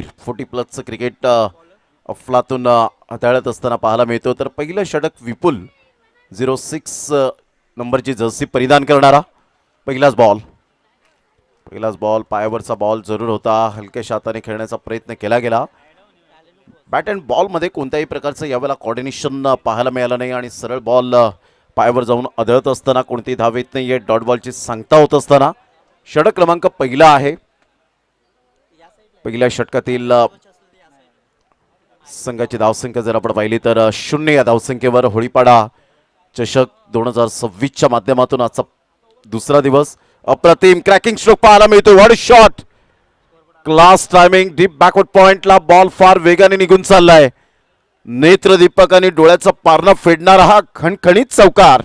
40+ cricket अफलातून हाताळत असताना पाहायला मिळतो. तर पहिलं षटक विपुल 06 नंबरची जर्सी परिधान करणारा. पहिलाच बॉल पायावरचा बॉल जरूर होता. हलक्याशा हाताने खेळण्याचा प्रयत्न केला गेला. बॅट अँड बॉलमध्ये कोणत्याही प्रकारचं यावेळेला कॉर्डिनेशन पाहायला मिळालं नाही आणि सरळ बॉल पायावर जाऊन आदळत असताना कोणतीही धाव येत नाहीये. डॉट बॉलची सांगता होत असताना षटक क्रमांक पहिला आहे. पहिल्या षटकातील संघाची धावसंख्या जर आपण पाहिली तर 0 या धावसंख्येवर होळीपाडा चषक 2026च्या माध्यमातून आजचा दुसरा दिवस. अप्रतिम क्रॅकिंग स्ट्रोक पाहायला मिळतो. What shot, class timing, deep backward पॉइंटला बॉल फार वेगाने निघून चाललाय. नेत्रदीपक आणि डोळ्याचा पारणा फेडणारा हा खणखणीत चौकार.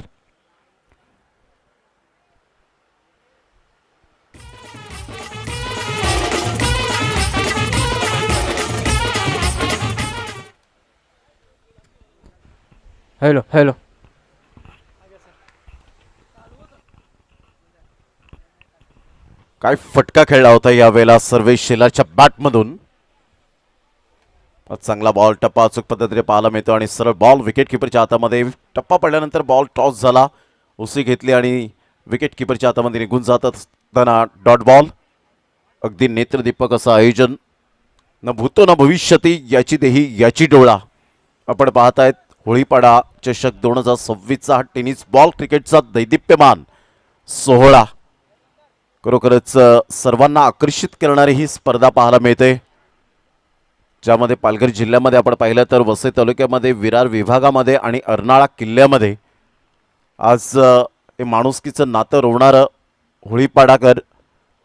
हॅलो काय फटका खेळला होता यावेळेला सर्वेश शेलारच्या बॅटमधून. चांगला बॉल टप्पा अचूक पद्धतीने पाहायला मिळतो आणि सरळ बॉल विकेट किपरच्या हातामध्ये. टप्पा पडल्यानंतर बॉल टॉस झाला, उसळी घेतली आणि विकेट किपरच्या हातामध्ये निघून जात असताना डॉट बॉल. अगदी नेत्रदीपक असं आयोजन. न भूतो न भविष्यती याची देही याची डोळा. आपण पाहतायत होळीपाडा चषक 2026चा हा टेनिस बॉल क्रिकेटचा दैदिप्यमान सोहळा. खरोखरच सर्वांना आकर्षित करणारी ही स्पर्धा पाहायला मिळते, ज्यामध्ये पालघर जिल्ह्यामध्ये आपण पाहिलं तर वसई तालुक्यामध्ये विरार विभागामध्ये आणि अर्नाळा किल्ल्यामध्ये आज हे माणुसकीचं नातं रोवणारं होळीपाडाकर.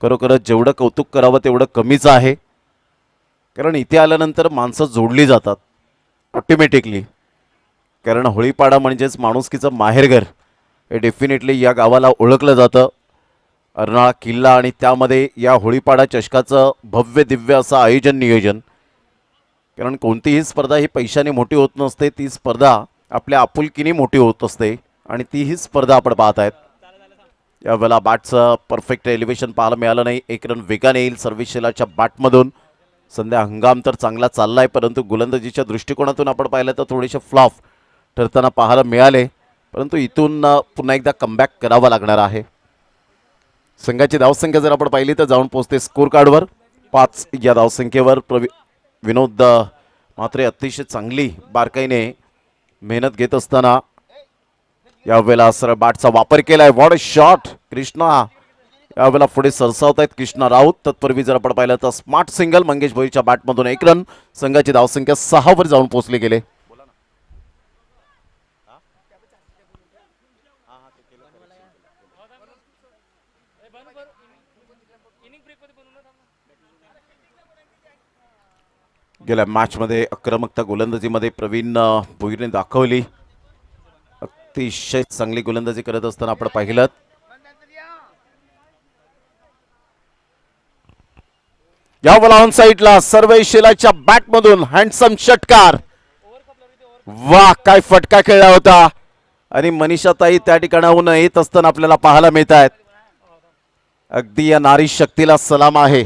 खरोखरच जेवढं कौतुक करावं तेवढं कमीच आहे, कारण इथे आल्यानंतर माणसं जोडली जातात ऑटोमॅटिकली. कारण होळीपाडा म्हणजेच माणुसकीचं माहेरघर हे डेफिनेटली या गावाला ओळखलं जातं. अर्नाळा किल्ला आणि त्यामध्ये या होळीपाडा चषकाचं भव्य दिव्य असं आयोजन नियोजन. कारण कोणतीही स्पर्धा ही पैशाने मोठी होत नसते, ती स्पर्धा आपल्या आपुलकीने मोठी होत असते आणि तीही स्पर्धा आपण पाहत आहेत. यावेळेला बॅटचं परफेक्ट एलिव्हेशन पाहायला मिळालं नाही. एक रन वेगाने येईल सर्वेश शेलारच्या बॅटमधून. सध्या हंगाम तर चांगला चालला आहे, परंतु गोलंदाजीच्या दृष्टिकोनातून आपण पाहिलं तर थोडेसे फ्लॉप ठरताना पाहायला मिळाले. परंतु इथून पुन्हा एकदा कमबॅक करावा लागणार आहे. संघाची धावसंख्या जर आपण पाहिली तर जाऊन पोहोचते स्कोर कार्डवर 5 या धावसंख्येवर. विनोद मात्र अतिशय चांगली बारकाईने मेहनत घेत असताना यावेळेला सरळ बॅटचा वापर केलाय. What a shot. कृष्णा यावेळेला पुढे सरसावत आहेत कृष्णा राऊत. तत्पूर्वी जर आपण पाहिलं तर स्मार्ट सिंगल मंगेश भोईच्या बॅटमधून 1 रन. संघाची धावसंख्या 6 वर जाऊन पोहोचले गेले. गेल्या मॅचमध्ये आक्रमकता गोलंदाजीमध्ये प्रवीण भोईरने दाखवली. अतिशय चांगली गोलंदाजी करत असताना आपण पाहिलं. यावेळेला ऑन साईडला सर्वेश शेलारच्या बॅटमधून हँडसम षटकार. वा, काय फटका खेळला होता. आणि मनीषाताई त्या ठिकाणाहून येत असताना आपल्याला पाहायला मिळत आहेत. अगदी या नारी शक्तीला सलाम आहे.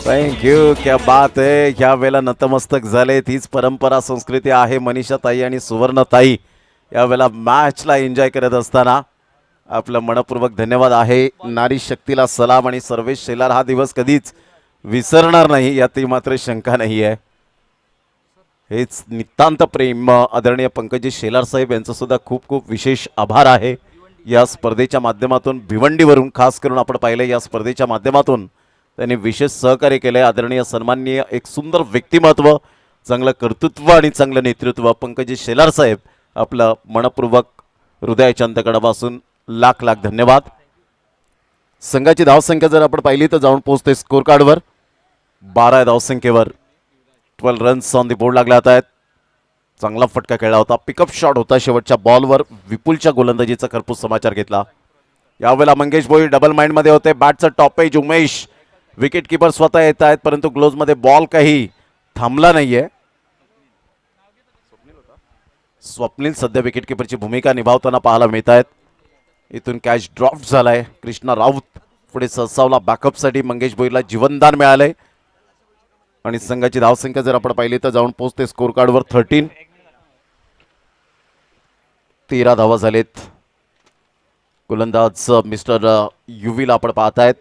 थँक्यू, क्या बात आहे. ह्या वेळेला नतमस्तक झाले. तीच परंपरा संस्कृती आहे. मनीषाताई आणि सुवर्णताई यावेळेला मॅचला एन्जॉय करत असताना आपलं मनपूर्वक धन्यवाद आहे. नारी शक्तीला सलाम. आणि सर्वेश शेलार हा दिवस कधीच विसरणार नाही यातही मात्र शंका नाही आहे. हेच नितांत प्रेम. आदरणीय पंकजी शेलार साहेब यांचं सुद्धा खूप खूप विशेष आभार आहे. या स्पर्धेच्या माध्यमातून भिवंडीवरून खास करून आपण पाहिलं, या स्पर्धेच्या माध्यमातून त्यांनी विशेष सहकार्य केले. आदरणीय सन्माननीय एक सुंदर व्यक्तिमत्व, चांगलं कर्तृत्व आणि चांगलं नेतृत्व पंकजी शेलार साहेब, आपलं मनपूर्वक हृदयाच्या अंतकडापासून लाख लाख धन्यवाद. संघाची धावसंख्या जर आपण पाहिली तर जाऊन पोहोचते स्कोर कार्डवर 12 धावसंख्येवर. 12 रन्स ऑन दी बोर्ड लागल्या आहेत. चांगला फटका खेळला होता. पिकअप शॉट होता शेवटच्या बॉलवर. विपुलच्या गोलंदाजीचा खरपूस समाचार घेतला. यावेळेला मंगेश भोईर डबल माइंड मध्ये होते. बॅटचं टॉपेज उमेश, विकेट किपर स्वतः येत आहेत, परंतु ग्लोव्ज मध्ये बॉल काही थांबला नाहीये. स्वप्नील सध्या विकेट किपरची भूमिका निभावताना पाहायला मिळत आहेत. इथून कॅच ड्रॉप झालाय. कृष्णा राऊत पुढे सरसावला. बॅकअपसाठी मंगेश भोईरला जीवनदान मिळालंय आणि संघाची धावसंख्या जर आपण पाहिली तर जाऊन पोहोचते स्कोर कार्डवर 13. 13 धावा झालेत. गोलंदाज मिस्टर युवीला आपण पाहतायत.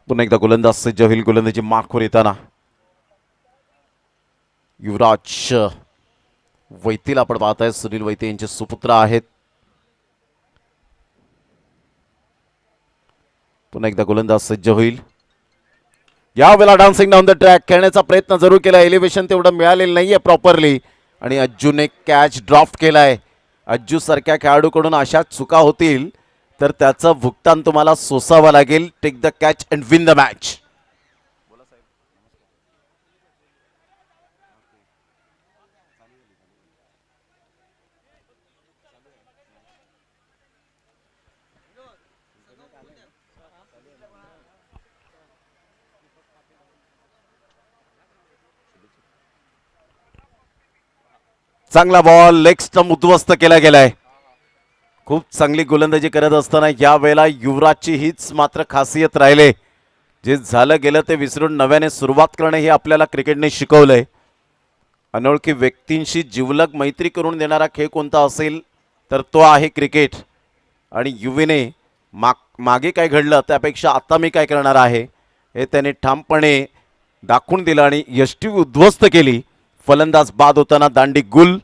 पुन्हा एकदा गोलंदाज सज्ज होईल. गोलंदाजी माखोर येताना युवराज वैतीला आपण पाहताय. सुनील वैते यांचे सुपुत्र आहेत. पुन्हा एकदा गोलंदाज सज्ज होईल. यावेळेला डान्सिंग डाऊन द ट्रॅक खेळण्याचा प्रयत्न जरूर केला. एलिव्हेशन तेवढं मिळालेलं नाहीये प्रॉपरली आणि अज्जूने कॅच ड्रॉप केलाय. अज्जू सारख्या खेळाडूकडून अशा चुका होतील तर त्याचं भुगतान तुम्हाला सोसावं लागेल. Take the catch and win the match. चांगला बॉल लेग स्टंप उद्ध्वस्त केला गेलाय. खूप चांगली गोलंदाजी करत असताना या वेळेला युवराजची हीच मात्र खासियत राहिले. जे झालं गेलं ते विसरून नव्याने सुरुवात करणे हे आपल्याला क्रिकेटने शिकवलंय. अनोळखी व्यक्तींशी जिवलग मैत्री करून देणारा खेळ कोणता असेल तर तो आहे क्रिकेट. आणि युवीने मागे काय घडलं त्यापेक्षा आता मी काय करणार आहे हे त्याने ठामपणे दाखवून दिलं आणि यष्टी उद्ध्वस्त केली. फलंदाज बाद होताना दांडी गुल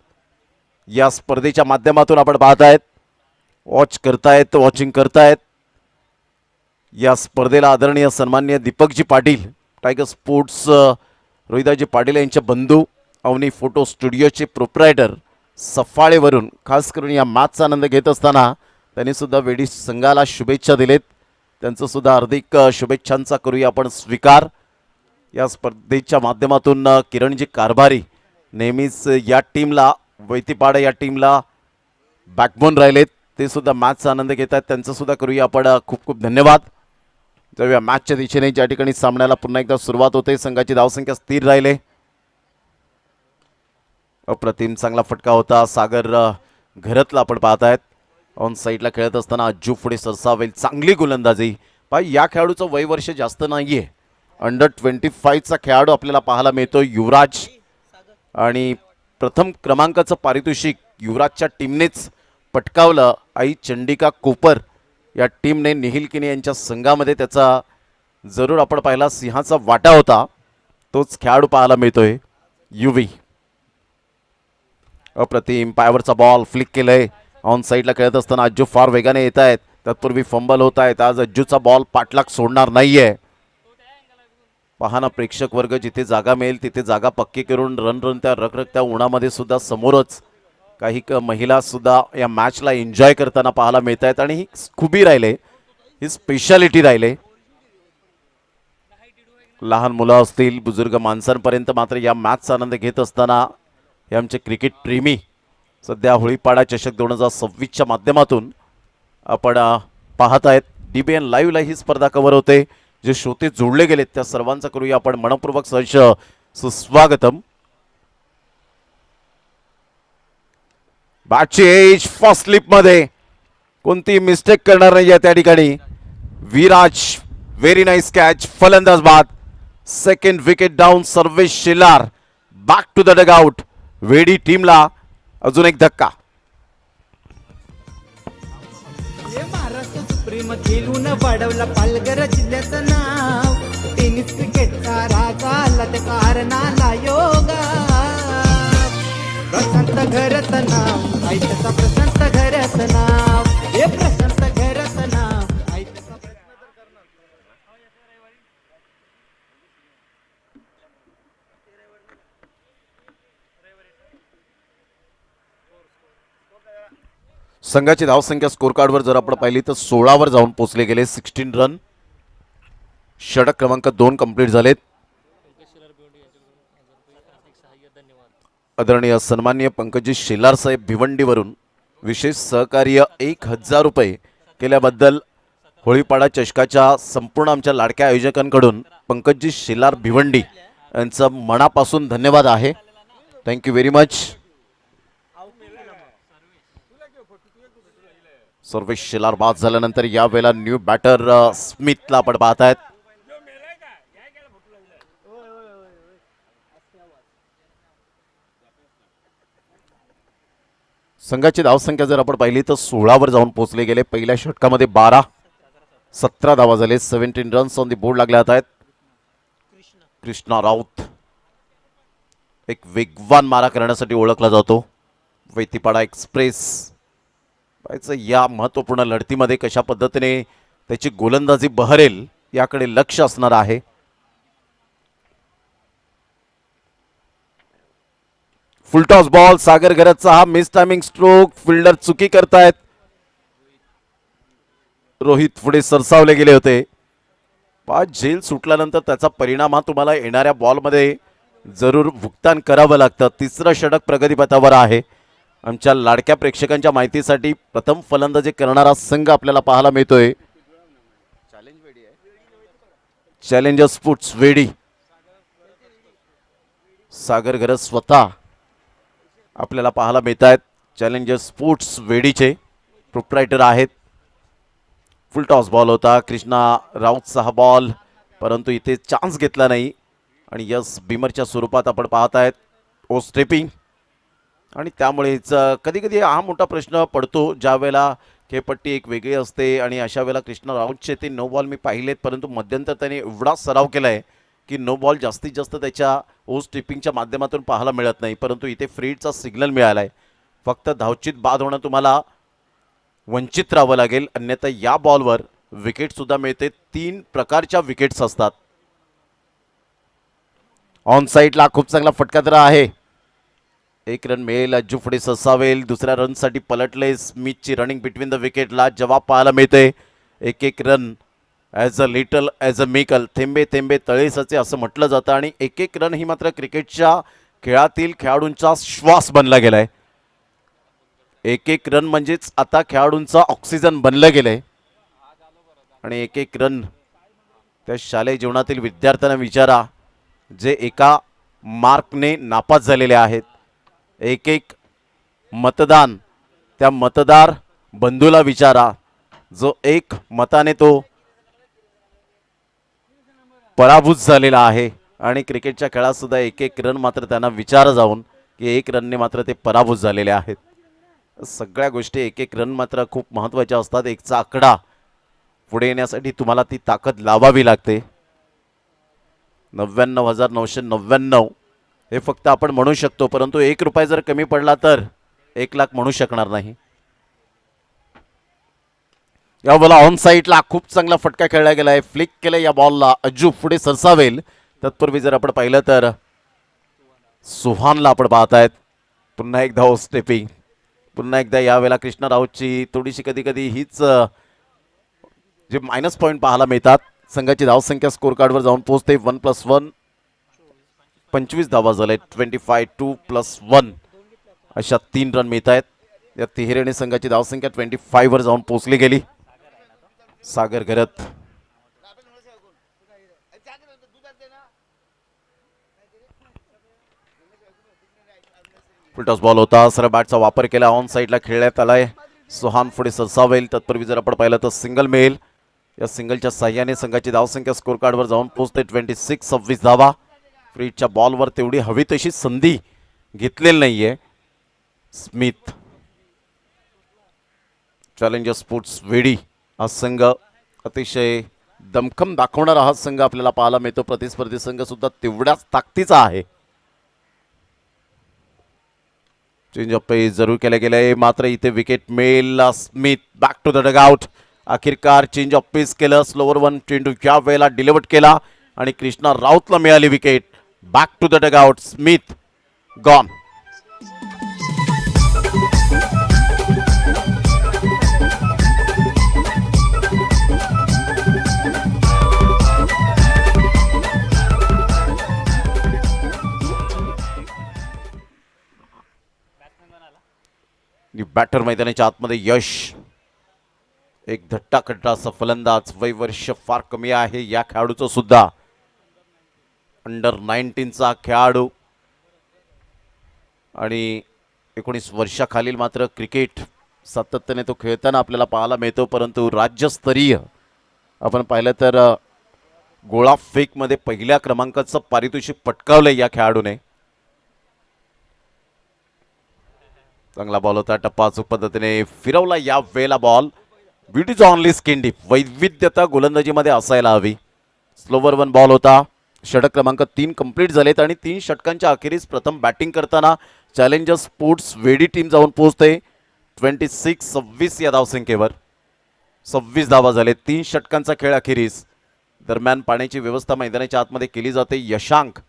या स्पर्धेच्या माध्यमातून आपण पाहतायत. वॉचिंग करतायत या स्पर्धेला आदरणीय सन्माननीय दीपकजी पाटील, टायगर स्पोर्ट्स रोहिदाजी पाटील यांचे बंधू, अवनी फोटो स्टुडिओचे प्रोप्रायटर सफाळेवरून खास करून या मॅचचा आनंद घेत असताना त्यांनी सुद्धा वेडी संघाला शुभेच्छा दिलेत. त्यांचं सुद्धा हार्दिक शुभेच्छांचा करूया आपण स्वीकार. या स्पर्धेच्या माध्यमातून किरणजी कारभारी नेहमीच या टीमला, वैतीपाडा या टीमला बॅकबोन राहिलेत. ते सुद्धा मॅचचा आनंद घेत आहेत. त्यांचं सुद्धा करूया आपण खूप खूप धन्यवाद. जाऊया मॅचच्या दिशेने, ज्या ठिकाणी सामन्याला पुन्हा एकदा सुरुवात होते. संघाची धावसंख्या स्थिर राहिले. अप्रतिम चांगला फटका होता. सागर घरातला आपण पाहतायत. ऑन साईडला खेळत असताना अज्जू पुढे सरसावेल. चांगली गोलंदाजी. पाय या खेळाडूचं वय वर्ष जास्त नाहीये. अंडर 25चा खेळाडू आपल्याला पाहायला मिळतो युवराज. आणि प्रथम क्रमांकाचं पारितोषिक युवराजच्या टीमनेच पटकावलं. आई चंडिका कोपर या टीमने निखिल किने यांच्या संघामध्ये त्याचा जरूर आपण पाहिला सिंहाचा वाटा होता. तोच खेळाडू पाहायला मिळतोय युवी. अप्रतिम पायावरचा बॉल फ्लिक केलंय. ऑन साईडला खेळत असताना अज्जू फार वेगाने येत आहेत. तत्पूर्वी फंबल होत आहेत. आज अज्जूचा बॉल पाठलाग सोडणार नाहीये. पाहना प्रेक्षक वर्ग, जिथे जागा मिळेल तिथे जागा पक्की करून रणरणत्या रखरखत्या उन्हामध्ये सुद्धा समोरच काही महिला सुद्धा या मॅचला एन्जॉय करताना पाहायला मिळत आहेत. आणि ही खुबी राहिले, ही स्पेशालिटी राहिले. लहान मुलं असतील, बुजुर्ग माणसांपर्यंत मात्र या मॅचचा आनंद घेत असताना हे आमचे क्रिकेट प्रेमी सध्या होळीपाडा चषक 2026च्या माध्यमातून आपण पाहत आहेत. DBN लाईव्हला ही स्पर्धा कव्हर होते. जे श्रोते जोडले गेलेत त्या सर्वांचा करूया आपण मनपूर्वक सहर्ष सुस्वागतम. बॅटची एज फर्स्ट स्लिप मध्ये कोणती मिस्टेक करणार नाही त्या ठिकाणी. Viraj very nice catch. फलंदाज बाद. Second wicket down. Sarvesh Shelar back to the dugout. वेडी टीमला अजून एक धक्का. महाराष्ट्र सुप्रीम खेळून वाढवला पालघर जिल्ह्याचं नाव. टेनिस क्रिकेटचा राजा आला त्या कारणाला योगा. प्रशांत घरचं नाव ऐकता. प्रशांत घरचं नाव हे प्रशांत घरचं नाव ऐकता. संघाची धावसंख्या स्कोर कार्डवर जर आपण पाहिली तर 16 वर जाऊन पोहोचले गेले. 16 रन. षटक क्रमांक 2 कंप्लीट झालेत. आदरणीय सन्माननीय पंकजी शेलार साहेब भिवंडीवरून विशेष सहकार्य 1000 रुपये केल्याबद्दल होळीपाडा चषकाच्या संपूर्ण आमच्या लाडक्या आयोजकांकडून पंकजी शेलार भिवंडी यांचं मनापासून धन्यवाद आहे. Thank you very much. Sarvesh Shelar बाद झाल्यानंतर यावेळेला न्यू बॅटर स्मिथला आपण पाहत आहेत. संघाची धावसंख्या जर आपण पाहिली तर 16 वर जाऊन पोहोचले गेले. पहिल्या षटकामध्ये 17 धावा झाले. 17 रन्स ऑन दी बोर्ड लागले आहेत. कृष्णा राऊत एक वेगवान मारा करण्यासाठी ओळखला जातो. वैतीपाडा एक्सप्रेस या महत्त्वपूर्ण लढतीमध्ये कशा पद्धतीने त्याची गोलंदाजी बहरेल याकडे लक्ष असणार आहे. Full toss ball. सागर घरतचा हा मिस टायमिंग स्ट्रोक. फिल्डर चुकी करतायत. रोहित पुढे सरसावले गेले होते. 5 झेल सुटल्यानंतर त्याचा परिणाम हा तुम्हाला येणाऱ्या बॉलमध्ये जरूर भुगतान करावं लागतं. तिसरं षटक प्रगतीपथावर आहे. आमच्या लाडक्या प्रेक्षकांच्या माहितीसाठी प्रथम फलंदाजी करणारा संघ आपल्याला पाहायला मिळतोय. चॅलेंजर स्पोर्ट्स वेडी. सागर घरत स्वतः आपल्याला पाहायला मिळत आहेत. चॅलेंजर स्पोर्ट्स वेडीचे प्रोप्रायटर आहेत. फुल टॉस बॉल होता. कृष्णा राऊतचा हा बॉल, परंतु इथे चान्स घेतला नाही आणि यस बिमरच्या स्वरूपात आपण पाहत आहेत ओ स्टेपिंग. आणि त्यामुळेच कधी कधी हा मोठा प्रश्न पडतो ज्या वेळेला खेळपट्टी एक वेगळी असते आणि अशा वेळेला कृष्णा राऊतचे ते नो बॉल मी पाहिलेत, परंतु मध्यंतर त्याने एवढा सराव केला आहे की नो बॉल जास्तीत जास्त त्याच्या ओ स्टिपिंगच्या माध्यमातून पाहायला मिळत नाही. परंतु इथे फ्रीडचा सिग्नल मिळाला आहे. फक्त धावचित बाद होणं तुम्हाला वंचित राहावं लागेल, अन्यथा या बॉलवर विकेटसुद्धा मिळते. 3 प्रकारच्या विकेट्स असतात. ऑन साईडला खूप चांगला फटका तर आहे. 1 रन मिळेल. अज्जू पुढे ससावेल. दुसऱ्या रनसाठी पलटले. स्मिथची रनिंग बिटवीन द विकेटला जवाब पाहायला मिळते. 1 run as a little as a mickle. थेंबे थेंबे तळेसाचे असं म्हटलं जातं आणि 1 रन ही मात्र क्रिकेटच्या खेळातील खेळाडूंचा श्वास बनला गेलाय. 1 रन म्हणजेच आता खेळाडूंचा ऑक्सिजन बनलं गेलंय. आणि 1 रन त्या शालेय जीवनातील विद्यार्थ्यांना विचारा जे एका मार्कने नापास झालेले आहेत. 1 मतदान त्या मतदार बंधूला विचारा जो 1 मताने तो पराभूत झालेला आहे. आणि क्रिकेटच्या खेळात सुद्धा 1 रन मात्र त्यांना विचार जाऊन की 1 रनने मात्र ते पराभूत झालेले आहेत. सगळ्या गोष्टी 1 रन मात्र खूप महत्त्वाच्या असतात. 1चा आकडा पुढे येण्यासाठी तुम्हाला ती ताकद लावावी लागते. 99,999 हे फक्त आपण म्हणू शकतो, परंतु 1 रुपया जर कमी पडला तर 1 लाख म्हणू शकणार नाही. या बॉलला ऑन साईडला खूप चांगला फटका खेळला गेला आहे. फ्लिक केलं या बॉलला. अज्जू पुढे सरसावेल. तत्पूर्वी जर आपण पाहिलं तर सुहानला आपण पाहतायत. पुन्हा एकदा ओ स्टेपिंग. पुन्हा एकदा यावेळेला कृष्णा राऊतची थोडीशी कधी कधी हीच जे मायनस पॉईंट पाहायला मिळतात. संघाची धावसंख्या स्कोर कार्डवर जाऊन पोहोचते 1+1. 25 धावा झाल्या. 25 2+1 अशा 3 रन मिळत आहेत. या तिहेरीने संघाची धावसंख्या 25 वर जाऊन पोहोचली गेली. सागर घरत फुलटॉस बॉल होता. सरळ बॅटचा वापर केला. ऑन साईडला खेळण्यात आलाय. सुहान पुढे सरसावेल. तत्पूर्वी जर आपण पाहिलं तर सिंगल मिळेल. या सिंगलच्या साह्याने संघाची धावसंख्या स्कोर कार्डवर जाऊन पोहोचते 26 धावा. फ्रीडच्या बॉलवर तेवढी हवी तशी संधी घेतलेली नाहीये स्मिथ. चॅलेंजर स्पोर्ट्स वेडी हा संघ अतिशय दमखम दाखवणारा हा संघ आपल्याला पाहायला मिळतो. प्रतिस्पर्धी संघ सुद्धा तेवढ्याच ताकदीचा आहे. चेंज ऑफ पेस जरूर केले गेले, मात्र इथे विकेट मिळेल. Smith back to the dugout. अखेरकार चेंज ऑफ पेस केलं. स्लोवर 1 चेंडू या वेळेला डिलिव्हर केला आणि कृष्णा राऊतला मिळाली wicket. Back to the dugout. Smith gone. Batter मैदानाच्या आतमध्ये यश, एक धट्टाखट्टा असा फलंदाज, वय वर्ष फार कमी आहे या खेळाडूचं सुद्धा, अंडर 19चा खेळाडू आणि 19 वर्षाखालील मात्र क्रिकेट सातत्याने तो खेळताना आपल्याला पाहायला मिळतो. परंतु राज्यस्तरीय आपण पाहिलं तर गोळा फेकमध्ये पहिल्या क्रमांकाचं पारितोषिक पटकावलंय या खेळाडूने. चांगला बॉल होता, टप्पा अचूक पद्धतीने फिरवला या वेळेला ball. Wit is only skin deep. वैविध्यता गोलंदाजीमध्ये असायला हवी. स्लोवर वन बॉल होता. षटक क्रमांक 3 कंप्लीट झालेत आणि 3 षटकांच्या अखेरीस प्रथम बॅटिंग करताना चॅलेंजर्स स्पोर्ट्स वेडी टीम जाऊन पोहोचते 26-26 या धावसंख्येवर. 26 धावा झाले 3 षटकांचा खेळ अखेरीस. दरम्यान पाण्याची व्यवस्था मैदानाच्या आतमध्ये केली जाते. यशांक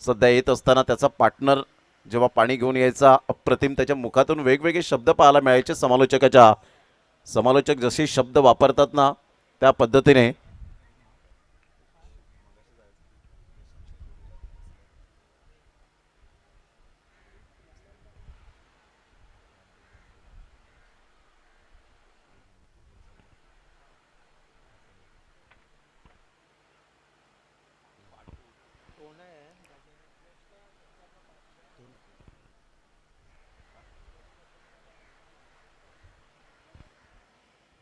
सध्या येत असताना त्याचा पार्टनर जेव्हा पाणी घेऊन यायचा, अप्रतिम त्याच्या मुखातून वेगवेगळे शब्द पाहायला मिळायचे समालोचकाच्या. समालोचक जसे शब्द वापरतात ना त्या पद्धतीने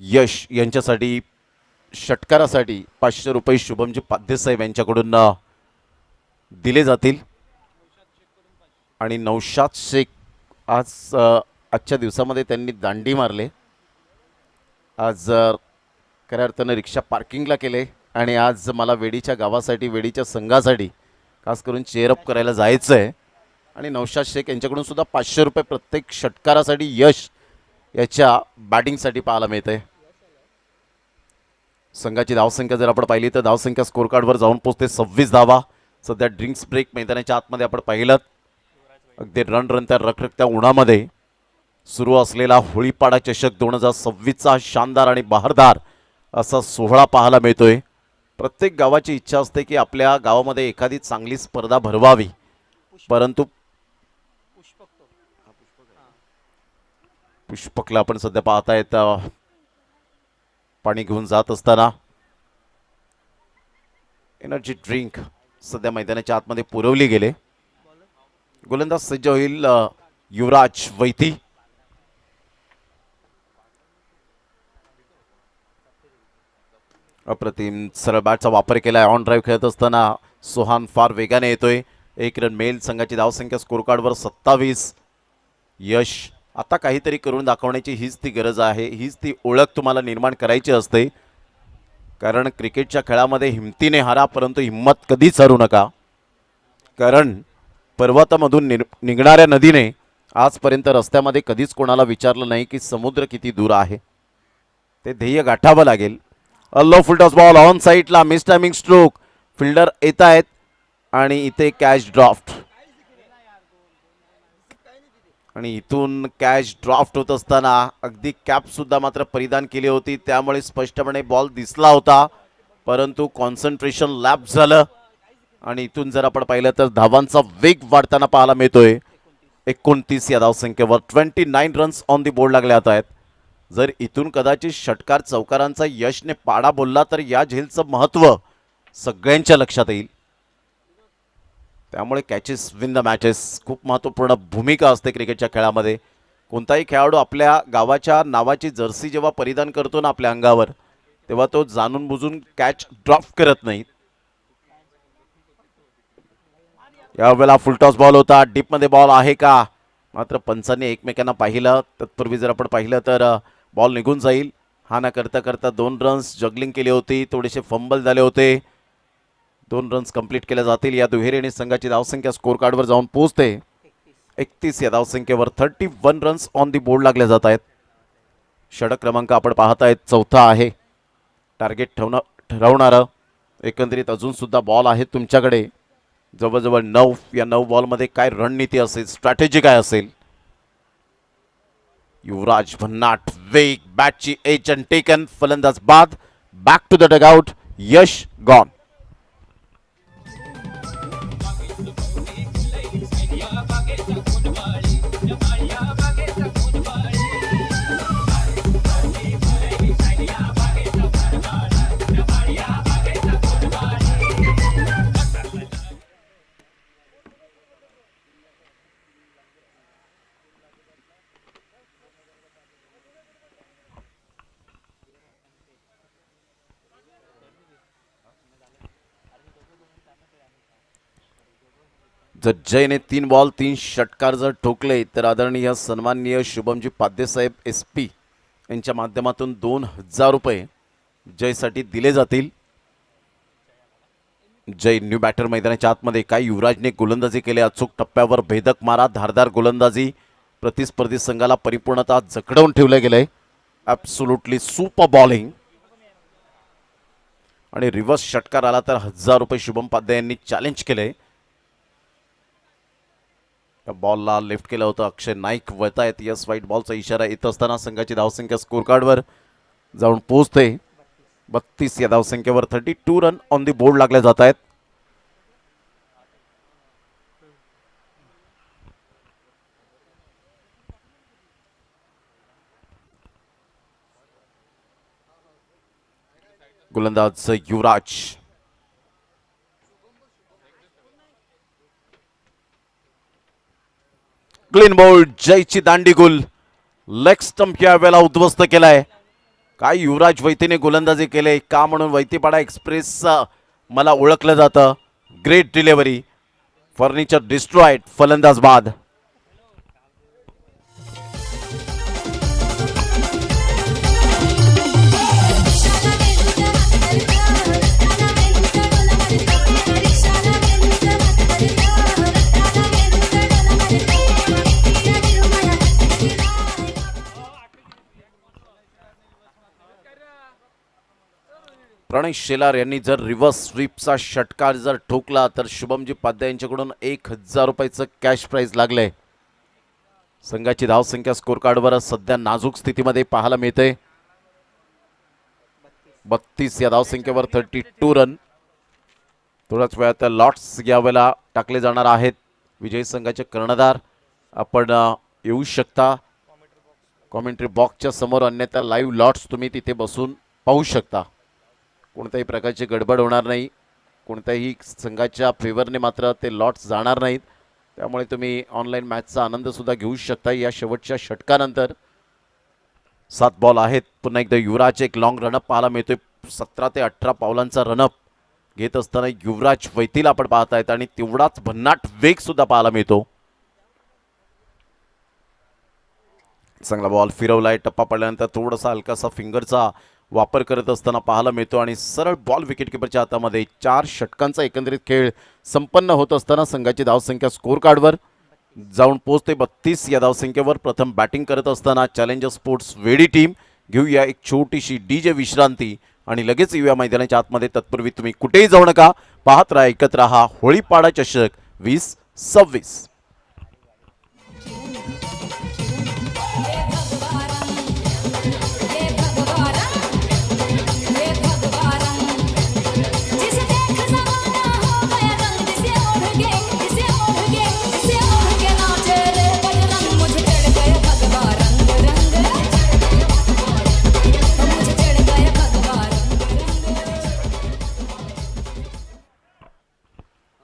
यश यांच्यासाठी षटकारासाठी 500 रुपये शुभमजी पाध्यसाहेब यांच्याकडून दिले जातील. आणि नौशाद शेख आजच्या दिवसामध्ये त्यांनी दांडी मारले. आज खऱ्या अर्थानं रिक्षा पार्किंगला केले आणि आज मला वेडीच्या गावासाठी, वेडीच्या संघासाठी खास करून चेअरअप करायला जायचं आहे. आणि नौशाद शेख यांच्याकडून सुद्धा 500 रुपये प्रत्येक षटकारासाठी यश याच्या बॅटिंगसाठी पाहायला मिळते. संघाची धावसंख्या जर आपण पाहिली तर धावसंख्या स्कोर कार्डवर जाऊन पोहोचते 26 धावा. सध्या ड्रिंक्स ब्रेक मैदानाच्या आतमध्ये आपण पाहिलं अगदी रन त्या रखरखत्या उन्हामध्ये सुरू असलेला होळीपाडा चषक 2026चा शानदार आणि बहारदार असा सोहळा पाहायला मिळतोय. प्रत्येक गावाची इच्छा असते की आपल्या गावामध्ये एखादी चांगली स्पर्धा भरवावी. परंतु पुष्पकला आपण सध्या पाहतायत पाणी घेऊन जात असताना. एनर्जी ड्रिंक सध्या मैदानाच्या आतमध्ये पुरवली गेले. गोलंदाज सज्ज होईल युवराज वैती. अप्रतिम सरळ बॅटचा वापर केलाय. ऑन ड्राईव्ह खेळत असताना सोहान फार वेगाने येतोय. 1 रन मेल. संघाची धावसंख्या स्कोर कार्डवर 27. यश आता काहीतरी करून दाखवण्याची हीच ती गरज आहे. हीच ती ओळख तुम्हाला निर्माण करायची असते. कारण क्रिकेटच्या खेळामध्ये हिमतीने हारा परंतु हिम्मत कधीच हरू नका. कारण पर्वतामधून निघणाऱ्या नदीने आजपर्यंत रस्त्यामध्ये कधीच कोणाला विचारलं नाही की समुद्र किती दूर आहे. ते ध्येय गाठावं लागेल. Low full toss ball on साईडला. Mistiming stroke. फिल्डर येत आहेत आणि इथे कॅच ड्राफ्ट. आणि इथून कॅच ड्राफ्ट होत असताना अगदी कॅप सुद्धा मात्र परिधान केली होती त्यामुळे स्पष्टपणे बॉल दिसला होता. परंतु कॉन्सन्ट्रेशन लॅप्स झालं आणि इथून जर आपण पाहिलं तर धावांचा वेग वाढताना पाहायला मिळतोय. 29 या धावसंख्येवर 29 रन्स ऑन दी बोर्ड लागले आहेत. जर इथून कदाचित षटकार चौकारांचा यशने पाडा बोलला तर या झेलचं महत्त्व सगळ्यांच्या लक्षात येईल. त्यामुळे कॅचेस विन द मॅचेस खूप महत्त्वपूर्ण भूमिका असते क्रिकेटच्या खेळामध्ये. कोणताही खेळाडू आपल्या गावाच्या नावाची जर्सी जेव्हा परिधान करतो ना आपल्या अंगावर तेव्हा तो जाणून बुजून कॅच ड्रॉप करत नाही. यावेळेला फुलटॉस बॉल होता. डीपमध्ये बॉल आहे का मात्र पंचांनी एकमेकांना पाहिलं. तत्पूर्वी जर आपण पाहिलं तर बॉल निघून जाईल. हा ना करता करता 2 रन्स जगलिंग केली होती. थोडेसे फंबल झाले होते. 2 रन्स कंप्लीट केल्या जातील. या दुहेरीने संघाची धावसंख्या स्कोर कार्डवर जाऊन पोहोचते 31 या धावसंख्येवर. 31 रन्स ऑन दी बोर्ड लागले जात आहेत. षटक क्रमांक आपण पाहतायत 4था आहे. टार्गेट ठरवणारं एकंदरीत अजून सुद्धा बॉल आहे तुमच्याकडे जवळजवळ 9. या 9 बॉलमध्ये काय रणनीती असेल, स्ट्रॅटेजी काय असेल. युवराज भन्नाट वेग, बॅटची एज अँड टेकन. फलंदाज बाद. Back to the dugout. Yash gone. या बागेचा गुणवाळी जर जयने 3 बॉल 3 षटकार जर ठोकले तर आदरणीय सन्माननीय शुभमजी पाद्यसाहेब SP यांच्या माध्यमातून 2000 रुपये जयसाठी दिले जातील. जय न्यू बॅटर मैदानाच्या आतमध्ये काय युवराजने गोलंदाजी केली. अचूक टप्प्यावर भेदक मारा, धारदार गोलंदाजी, प्रतिस्पर्धी संघाला परिपूर्णतः जखडवून ठेवले गेले. ॲब्सोल्युटली सुपर बॉलिंग आणि रिव्हर्स षटकार आला तर 1000 रुपये शुभम पाद्या यांनी चॅलेंज केले. या बॉलला लेफ्ट केलं होतं अक्षय नाईक. वळतायत यस वाईट बॉलचा इशारा येत असताना संघाची धावसंख्या स्कोर कार्डवर जाऊन पोहोचते. 32 या धावसंख्येवर 32 रन ऑन दी बोर्ड लागले जात आहेत. गोलंदाज युवराज. Clean bowled. जयची दांडी गुल. लेग स्टंप या वेळेला उद्ध्वस्त केलाय. काय युवराज वैतीने गोलंदाजी केले का म्हणून वैतीपाडा एक्सप्रेस मला ओळखलं जातं. Great delivery. Furniture destroyed. फलंदाज बाद. प्रणय शेलार यांनी जर रिव्हर्स स्वीपचा षटकार जर ठोकला तर शुभमजी पाद्या यांच्याकडून 1000 रुपयाचं कॅश प्राइज लागले. संघाची धावसंख्या स्कोर कार्डवर सध्या नाजूक स्थितीमध्ये पाहायला मिळते. 32 या धावसंख्येवर 32 रन. थोड्याच वेळात लॉट्स यावेळेला टाकले जाणार आहेत. विजयी संघाचे कर्णधार आपण येऊ शकता कॉमेंट्री बॉक्सच्या समोर, अन्यथा लाईव्ह लॉट्स तुम्ही तिथे बसून पाहू शकता. कोणत्याही प्रकारची गडबड होणार नाही. कोणत्याही संघाच्या फेवरने मात्र ते लॉट्स जाणार नाहीत. त्यामुळे तुम्ही ऑनलाईन मॅचचा आनंदसुद्धा घेऊ शकता. या शेवटच्या षटकानंतर 7 बॉल आहेत. पुन्हा एकदा युवराज एक लॉंग रनअप पाहायला मिळतोय. 17 ते 18 पावलांचा रनअप घेत असताना युवराज वैतीला आपण पाहत आहेत आणि तेवढाच भन्नाट वेग सुद्धा पाहायला मिळतो. चांगला बॉल फिरवलाय. टप्पा पडल्यानंतर थोडासा हलकासा फिंगरचा वापर करत असताना पाहायला मिळतो आणि सरळ बॉल विकेटकीपरच्या हातामध्ये. 4 षटकांचा एकंदरीत खेळ संपन्न होत असताना संघाची धावसंख्या स्कोर कार्डवर जाऊन पोहोचते 32 या धावसंख्येवर. प्रथम बॅटिंग करत असताना चॅलेंजर स्पोर्ट्स वेडी टीम. घेऊया एक छोटीशी DJ विश्रांती आणि लगेच येऊया मैदानाच्या आतमध्ये. तत्पूर्वी तुम्ही कुठेही जाऊ नका. पाहत राहा, ऐकत राहा होळीपाडा चषक 2026.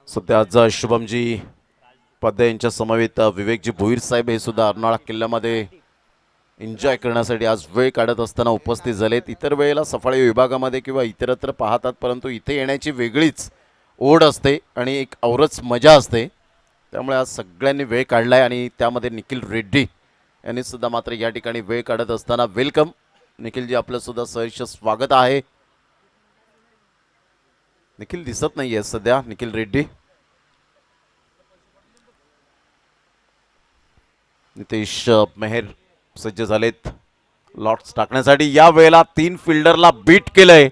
सध्या आज शुभमजी पाद्या यांच्या समवेत विवेकजी भोईर साहेब हे सुद्धा अर्नाळा किल्ल्यामध्ये एन्जॉय करण्यासाठी आज वेळ काढत असताना उपस्थित झालेत. इतर वेळेला सफाळी विभागामध्ये किंवा इतरत्र पाहतात, परंतु इथे येण्याची वेगळीच ओढ असते आणि एक औरच मजा असते. त्यामुळे आज सगळ्यांनी वेळ काढलाय आणि त्यामध्ये निखिल रेड्डी यांनी सुद्धा मात्र या ठिकाणी वेळ काढत असताना वेलकम. निखिलजी आपलं सुद्धा सहर्ष स्वागत आहे. निखिल दिसत नाहीये सध्या. निखिल रेड्डी. नितेश मेहर सज्ज झालेत लॉट्स टाकण्यासाठी. या वेळेला 3 फिल्डरला बीट केलंय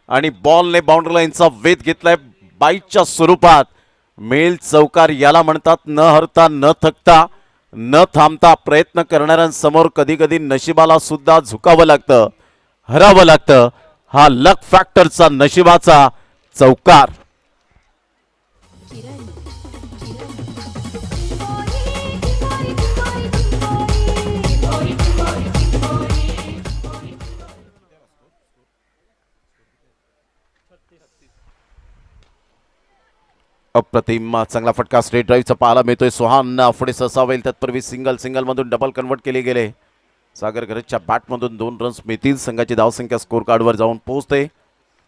आणि बॉलने बाउंड्री लाईनचा वेध घेतलाय बाईटच्या स्वरूपात. मेल चौकार याला म्हणतात. न हरता न थकता न थांबता प्रयत्न करणाऱ्यांसमोर कधी कधी नशिबाला सुद्धा झुकावं लागतं, हरावं लागतं. हा लक फॅक्टरचा नशिबाचा चौकार. अप्रतिम चांगला फटका स्ट्रेट ड्राईव्हचा पाहायला मिळतोय. सोहान पुढे ससावेल. तत्पूर्वी सिंगल मधून डबल कन्वर्ट केले गेले. सागर गरजच्या बॅटमधून 2 रन्स मिळतील. संघाची धावसंख्या स्कोर कार्डवर जाऊन पोहोचते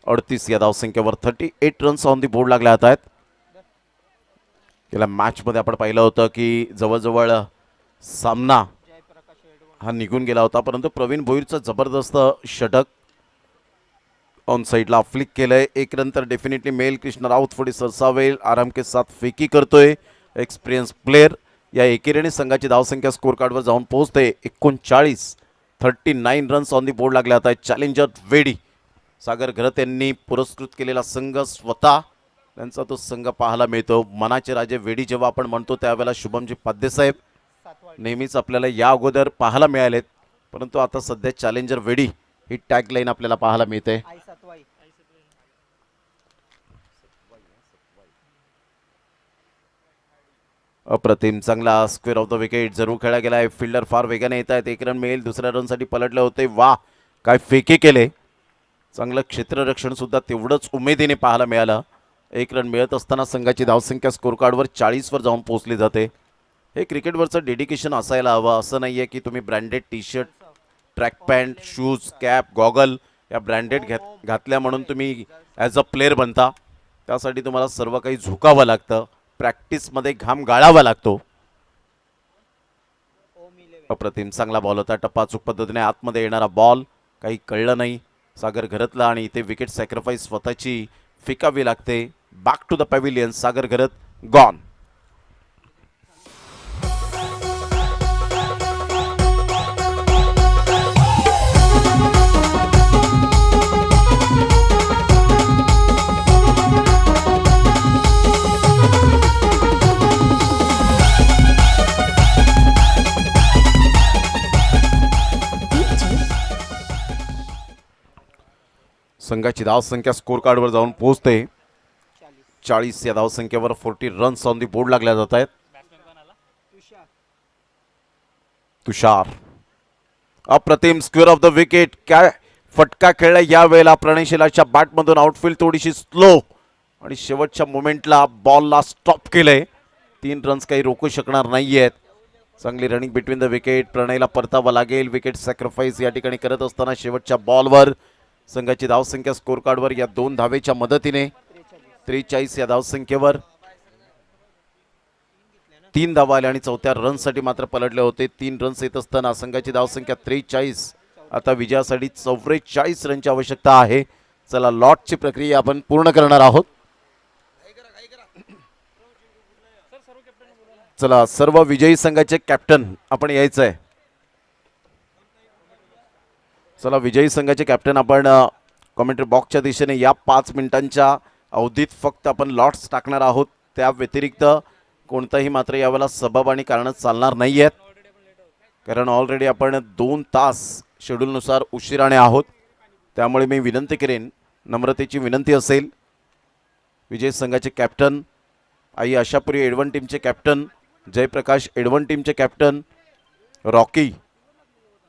38 या धावसंख्येवर 38 रन्स ऑन दी बोर्ड लागले आहेत. गेल्या मॅचमध्ये आपण पाहिलं होतं की जवळजवळ सामना हा निघून गेला होता, परंतु प्रवीण भोईरचं जबरदस्त षटक ऑन साइडला फ्लिक केलंय. एक रन तर डेफिनेटली मेल. कृष्ण राऊत थोडी सरसावेल, आराम के साथ फेकी करतोय. Experience player. या एकेरीने संघाची धावसंख्या स्कोर कार्डवर जाऊन पोहोचते 39 रन्स ऑन दी बोर्ड लागले आता. चॅलेंजर वेडी सागर घरत यांनी पुरस्कृत केलेला संघ स्वतः त्यांचा तो संघ पाहायला मिळतो. मनाचे राजे वेडी जेव्हा आपण म्हणतो त्यावेळेला शुभमजी पाध्यसाहेब नेहमीच आपल्याला या अगोदर पाहायला मिळालेत, परंतु आता सध्या चॅलेंजर वेडी ही टॅगलाईन आपल्याला पाहायला मिळते. अप्रतिम चांगला स्क्वेअर ऑफ द विकेट जरूर खेळला गेलाय. फिल्डर फार वेगाने येत आहेत. एक रन मिळेल. दुसऱ्या रनसाठी पलटले होते. वा काय फेके केले. चांगलं क्षेत्ररक्षण सुद्धा तेवढंच उमेदीने पाहायला मिळालं. एक रन मिळत असताना संघाची धावसंख्या स्कोर कार्डवर 40 वर जाऊन पोहोचली जाते. हे क्रिकेटवरचं डेडिकेशन असायला हवं. असं नाही आहे की तुम्ही branded T shirt, track pant, shoes, cap, goggle या ब्रँडेड घातल्या म्हणून तुम्ही ॲज अ प्लेअर बनता. त्यासाठी तुम्हाला सर्व काही झुकावं लागतं. प्रॅक्टिसमध्ये घाम गाळावा लागतो. अप्रतिम चांगला बॉल होता. टप्पाचूक पद्धतीने आतमध्ये येणारा बॉल काही कळलं नाही सागर घरतला आणि इथे विकेट सॅक्रिफाईस स्वतःची फिकावी लागते. Back to the pavilion. Sagar Gharat gone. संघाची धावसंख्या स्कोर कार्डवर जाऊन पोहोचते 40. या धावसंख्येवर 40 रन्स ऑन दी बोर्ड लागल्या जात आहेत. तुषार अप्रतिम स्क्वेअर ऑफ द विकेट. काय फटका खेळला या वेळेला. प्रणयशिलाच्या बॅटमधून आउटफील्ड थोडीशी स्लो आणि शेवटच्या मोमेंटला बॉलला स्टॉप केलंय. 3 रन्स काही रोखू शकणार नाहीयेत. चांगली रनिंग बिटवीन द विकेट. प्रणयला परतावं लागेल. विकेट सॅक्रिफाईस या ठिकाणी करत असताना शेवटच्या बॉलवर संघाची धावसंख्या स्कोर कार्डवर या 2 धावेच्या मदतीने 43. या धावसंख्येवर 3 धावा आल्या आणि 4थ्या रनसाठी मात्र पलटले होते. 3 रन्स येत असताना संघाची धावसंख्या 43. आता विजयासाठी 44 रनची आवश्यकता आहे. चला लॉटची प्रक्रिया आपण पूर्ण करणार आहोत. चला सर्व विजयी संघाचे कॅप्टन आपण यायचं आहे. चला विजयी संघाचे कॅप्टन आपण कॉमेंट्री बॉक्सच्या दिशेने या 5 मिनिटांच्या अवधीत फक्त आपण लॉट्स टाकणार आहोत. त्या व्यतिरिक्त कोणताही मात्र यावेळेला सबब आणि कारण चालणार नाही आहेत, कारण ऑलरेडी आपण 2 तास शेड्यूलनुसार उशिराने आहोत. त्यामुळे मी विनंती करेन, नम्रतेची विनंती असेल, विजय संघाचे कॅप्टन आई आशापुरी एडवन टीमचे कॅप्टन, जयप्रकाश एडवन टीमचे कॅप्टन, रॉकी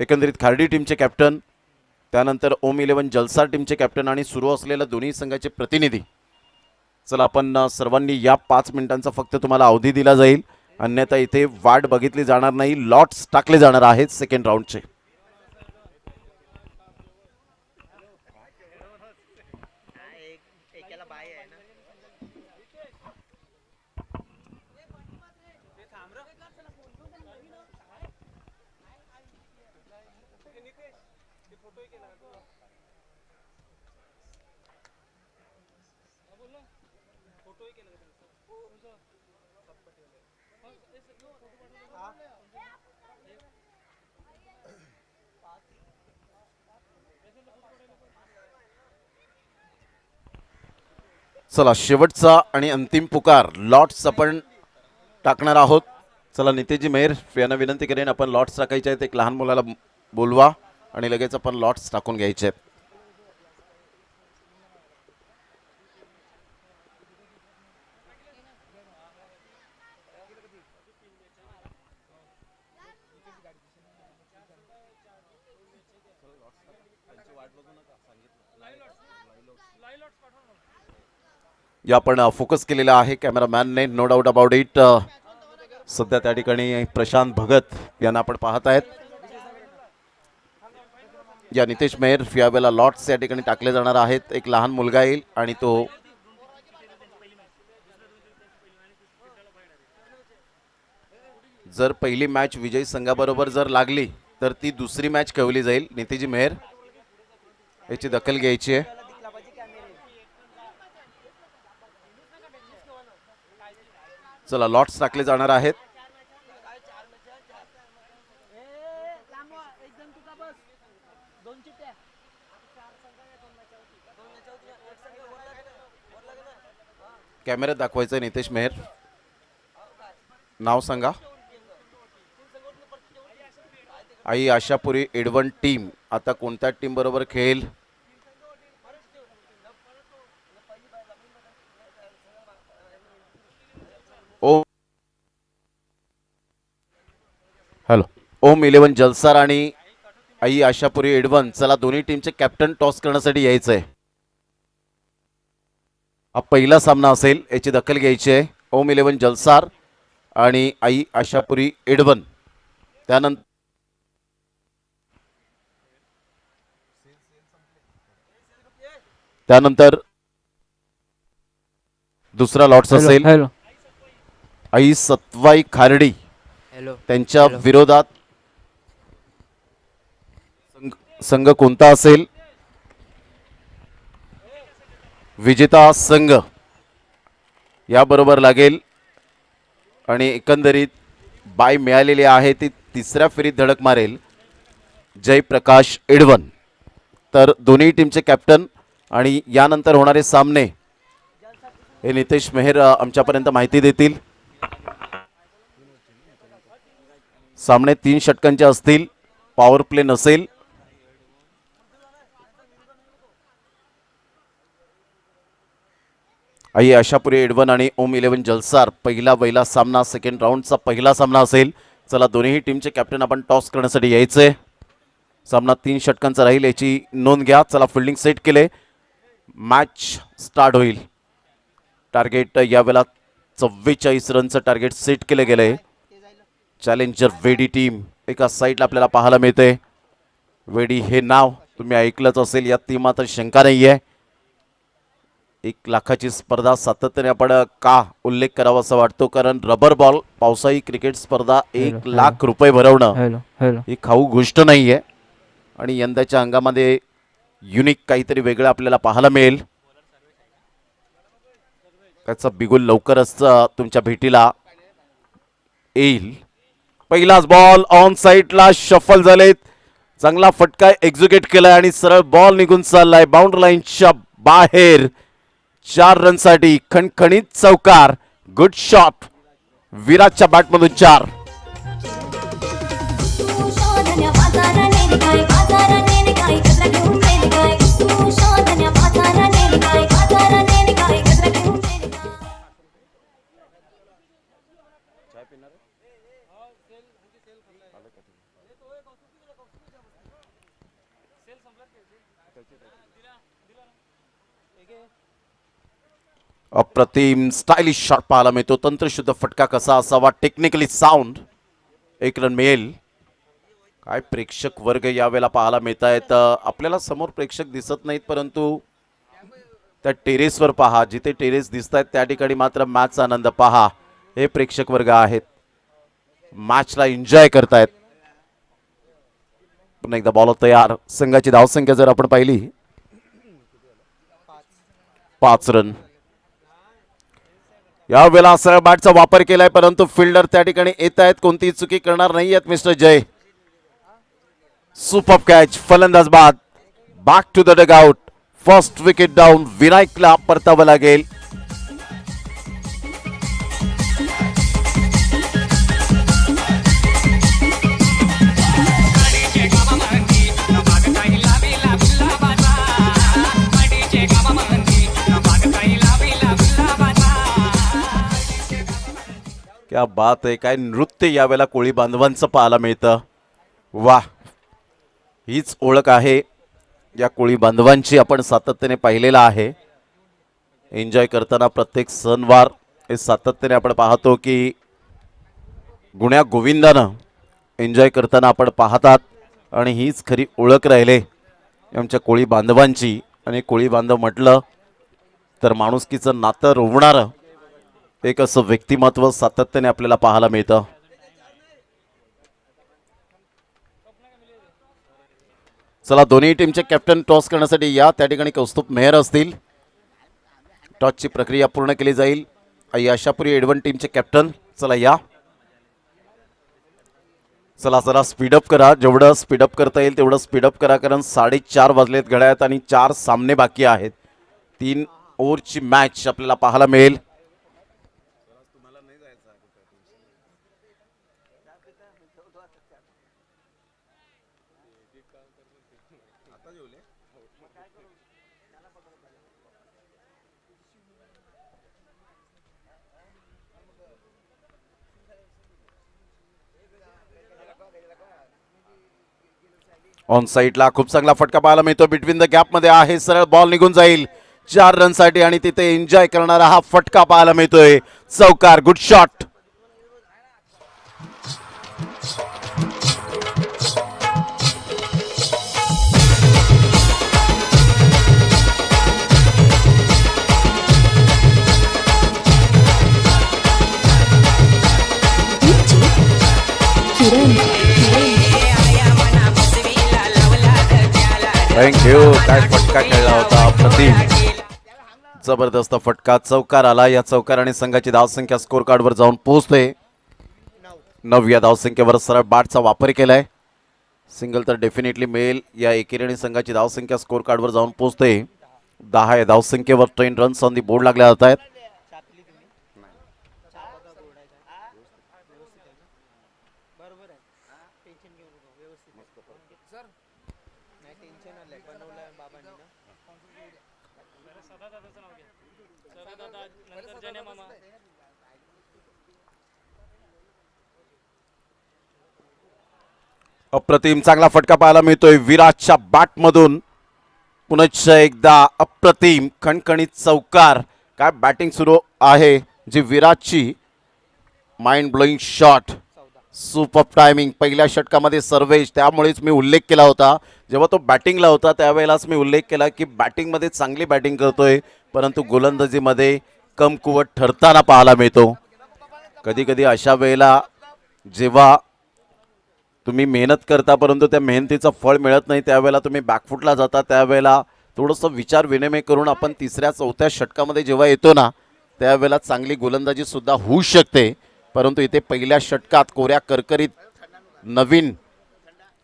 एकंदरीत खार्डी टीमचे कॅप्टन, त्यानंतर ओम 11 जलसा टीमचे कॅप्टन आणि सुरू असलेल्या दोन्ही संघाचे प्रतिनिधी. चला आपण सर्वांनी या 5 मिनिटांचा फक्त तुम्हाला अवधी दिला जाईल, अन्यथा इथे वाट बघितली जाणार नाही. लॉट्स टाकले जाणार आहेत सेकंड राऊंडचे. चला शेवटचा आणि अंतिम पुकार लॉट्स आपण टाकणार आहोत. चला नितेशजी मेहर यांना विनंती करेन, आपण लॉट्स टाकायचे आहेत. एक लहान मुलाला बोलवा आणि लगेच आपण लॉट्स टाकून घ्यायचे आहेत. या आपण फोकस केलेला आहे कॅमेरामॅनने, नो डाऊट अबाउट इट. सध्या त्या ठिकाणी प्रशांत भगत यांना आपण पाहत आहेत. या नितेश मेहर यावेळेला लॉट्स या ठिकाणी टाकले जाणार आहेत. एक लहान मुलगा येईल आणि तो जर पहिली मॅच विजयी संघाबरोबर जर लागली तर ती दुसरी मॅच खेळवली जाईल. नितीजी मेहर याची दखल घ्यायची आहे. चला लॉट्स टाकले जाणार आहेत. कॅमेऱ्यात दाखवायचं नितेश मेहर. नाव सांगा. आई आशापुरी एडवन टीम आता कोणत्या टीम बरोबर खेळेल? हॅलो. ओम 11 जलसार आणि आई आशापुरी एडवन. चला दोन्ही टीमचे कॅप्टन टॉस करण्यासाठी यायचंय. हा पहिला सामना असेल, याची दखल घ्यायची आहे. ओम 11 जलसार आणि आई आशापुरी एडवन. त्यानंतर दुसरा लॉट्स असेल. हॅलो. आई सत्वाई खार्डी हॅलो. त्यांच्या विरोधात संघ कोणता असेल? विजेता संघ याबरोबर लागेल आणि एकंदरीत बाय मिळालेली आहे ती तिसऱ्या फेरीत धडक मारेल जयप्रकाश एडवन. तर दोन्ही टीमचे कॅप्टन आणि यानंतर होणारे सामने हे नितेश मेहर आमच्यापर्यंत माहिती देतील. सामने 3 षटकांचे असतील, पॉवर प्ले नसेल. आई आशापुरी एडवन आणि ओम 11 जलसार पहिला सामना, सेकंड राऊंडचा पहिला सामना असेल. चला दोन्ही टीमचे कॅप्टन आपण टॉस करण्यासाठी यायचे. सामना 3 षटकांचा राहील याची नोंद घ्या. चला फिल्डिंग सेट केले, मॅच स्टार्ट होईल. टार्गेट यावेळेला 44 रनचं टार्गेट सेट केलं गेलंय. चॅलेंजर वेडी टीम एका साईडला आपल्याला पाहायला मिळते. वेडी हे नाव तुम्ही ऐकलंच असेल, यात ती मात्र शंका नाही आहे. 1 लाखाची स्पर्धा सातत्याने आपण का उल्लेख करावा असं वाटतो, कारण रबर बॉल पावसाळी क्रिकेट स्पर्धा 1 लाख रुपये भरवणं ही खाऊ गोष्ट नाही आहे. आणि यंदाच्या अंगामध्ये युनिक काहीतरी वेगळं आपल्याला पाहायला मिळेल. त्याचा बिगुल लवकरच तुमच्या भेटीला येईल. पहिलाच बॉल ऑन साईडला शफल झालेत. चांगला फटका एक्झिक्यूट केलाय आणि सरळ बॉल निघून चाललाय बाउंड्री लाईनच्या बाहेर. 4 रनसाठी खणखणीत चौकार. Good shot. विराटच्या बॅटमधून 4. अप्रतिम स्टायलिश शॉट पाहायला मिळतो. तंत्रशुद्ध फटका कसा असावा, टेक्निकली साऊंड. 1 रन मिळेल. काय प्रेक्षक वर्ग यावेळेला पाहायला मिळत आहेत. आपल्याला समोर प्रेक्षक दिसत नाहीत, परंतु त्या टेरेसवर पहा, जिथे टेरेस दिसत आहेत त्या ठिकाणी मात्र मॅचचा आनंद पहा. हे प्रेक्षक वर्ग आहेत, मॅचला एन्जॉय करतायत. पुन्हा एकदा बॉल तयार. संघाची धावसंख्या जर आपण पाहिली 5 रन. यावेळेला सरळ बॅटचा वापर केलाय, परंतु फिल्डर त्या ठिकाणी येत आहेत, कोणतीही चुकी करणार नाही आहेत मिस्टर जय. Super catch. फलंदाज बाद. Back to the dugout. First wicket down. विनायकला परतावं लागेल. क्या बात आहे. काय नृत्य यावेळेला कोळी बांधवांचं पाहायला मिळतं. वाह, हीच ओळख आहे या कोळी बांधवांची. आपण सातत्याने पाहिलेला आहे एन्जॉय करताना. प्रत्येक सणवार हे सातत्याने आपण पाहतो की गुण्या गोविंदानं एन्जॉय करताना आपण पाहतात. आणि हीच खरी ओळख राहिले आमच्या कोळी बांधवांची. आणि कोळी बांधव म्हटलं तर माणुसकीचं नातं रोवणारं एक असं व्यक्तिमत्व सातत्याने आपल्याला पाहायला मिळतं. चला दोन्ही टीमचे कॅप्टन टॉस करण्यासाठी या. त्या ठिकाणी कौस्तुभ मेहर असतील. टॉसची प्रक्रिया पूर्ण केली जाईल. यशापुरी एडवन टीमचे कॅप्टन चला या. चला जरा स्पीडअप करा. जेवढं स्पीडअप करता येईल तेवढं स्पीडअप करा, कारण 4:30 वाजलेत घड्याळात आणि 4 सामने बाकी आहेत. 3 ओव्हरची मॅच आपल्याला पाहायला मिळेल. ऑन साईडला खूप चांगला फटका पाहायला मिळतो. बिटवीन द गॅप मध्ये आहे. सरळ बॉल निघून जाईल 4 रनसाठी आणि तिथे एन्जॉय करणारा हा फटका पाहायला मिळतोय. चौकार. Good shot. थँक्यू. काय फटका खेळला होता अप्रतिम. जबरदस्त फटका. चौकार आला. या चौकाराने संघाची धावसंख्या स्कोर कार्डवर जाऊन पोहोचते. 9 या धावसंख्येवर सरळ बॅटचा वापर केलाय. सिंगल तर डेफिनेटली मिळेल. या एकेरीने संघाची धावसंख्या स्कोर कार्डवर जाऊन पोहोचते. 10 या धावसंख्येवर 10 रन्स ऑन दी बोर्ड लागल्या जात आहेत. अप्रतिम चांगला फटका पाहायला मिळतोय विराटच्या बॅटमधून. पुन्हा एकदा अप्रतिम खणखणीत चौकार. काय बॅटिंग सुरू आहे जी विराटची. Mind blowing shot. Super timing. पहिल्या षटकामध्ये सर्वेश, त्यामुळेच मी उल्लेख केला होता जेव्हा तो बॅटिंगला होता त्यावेळेलाच मी उल्लेख केला की बॅटिंगमध्ये चांगली बॅटिंग करतोय, परंतु गोलंदाजीमध्ये कमकुवत ठरताना पाहायला मिळतो. कधी कधी अशा वेळेला जेव्हा तुम्ही मेहनत करता परंतु त्या मेहनतीचं फळ मिळत नाही, त्यावेळेला तुम्ही बॅकफुटला जाता. त्यावेळेला थोडंसं विचार विनिमय करून आपण 3ऱ्या-4थ्या षटकामध्ये जेव्हा येतो ना, त्यावेळेला चांगली गोलंदाजी सुद्धा होऊ शकते. परंतु इथे पहिल्या षटकात कोऱ्या करकरीत नवीन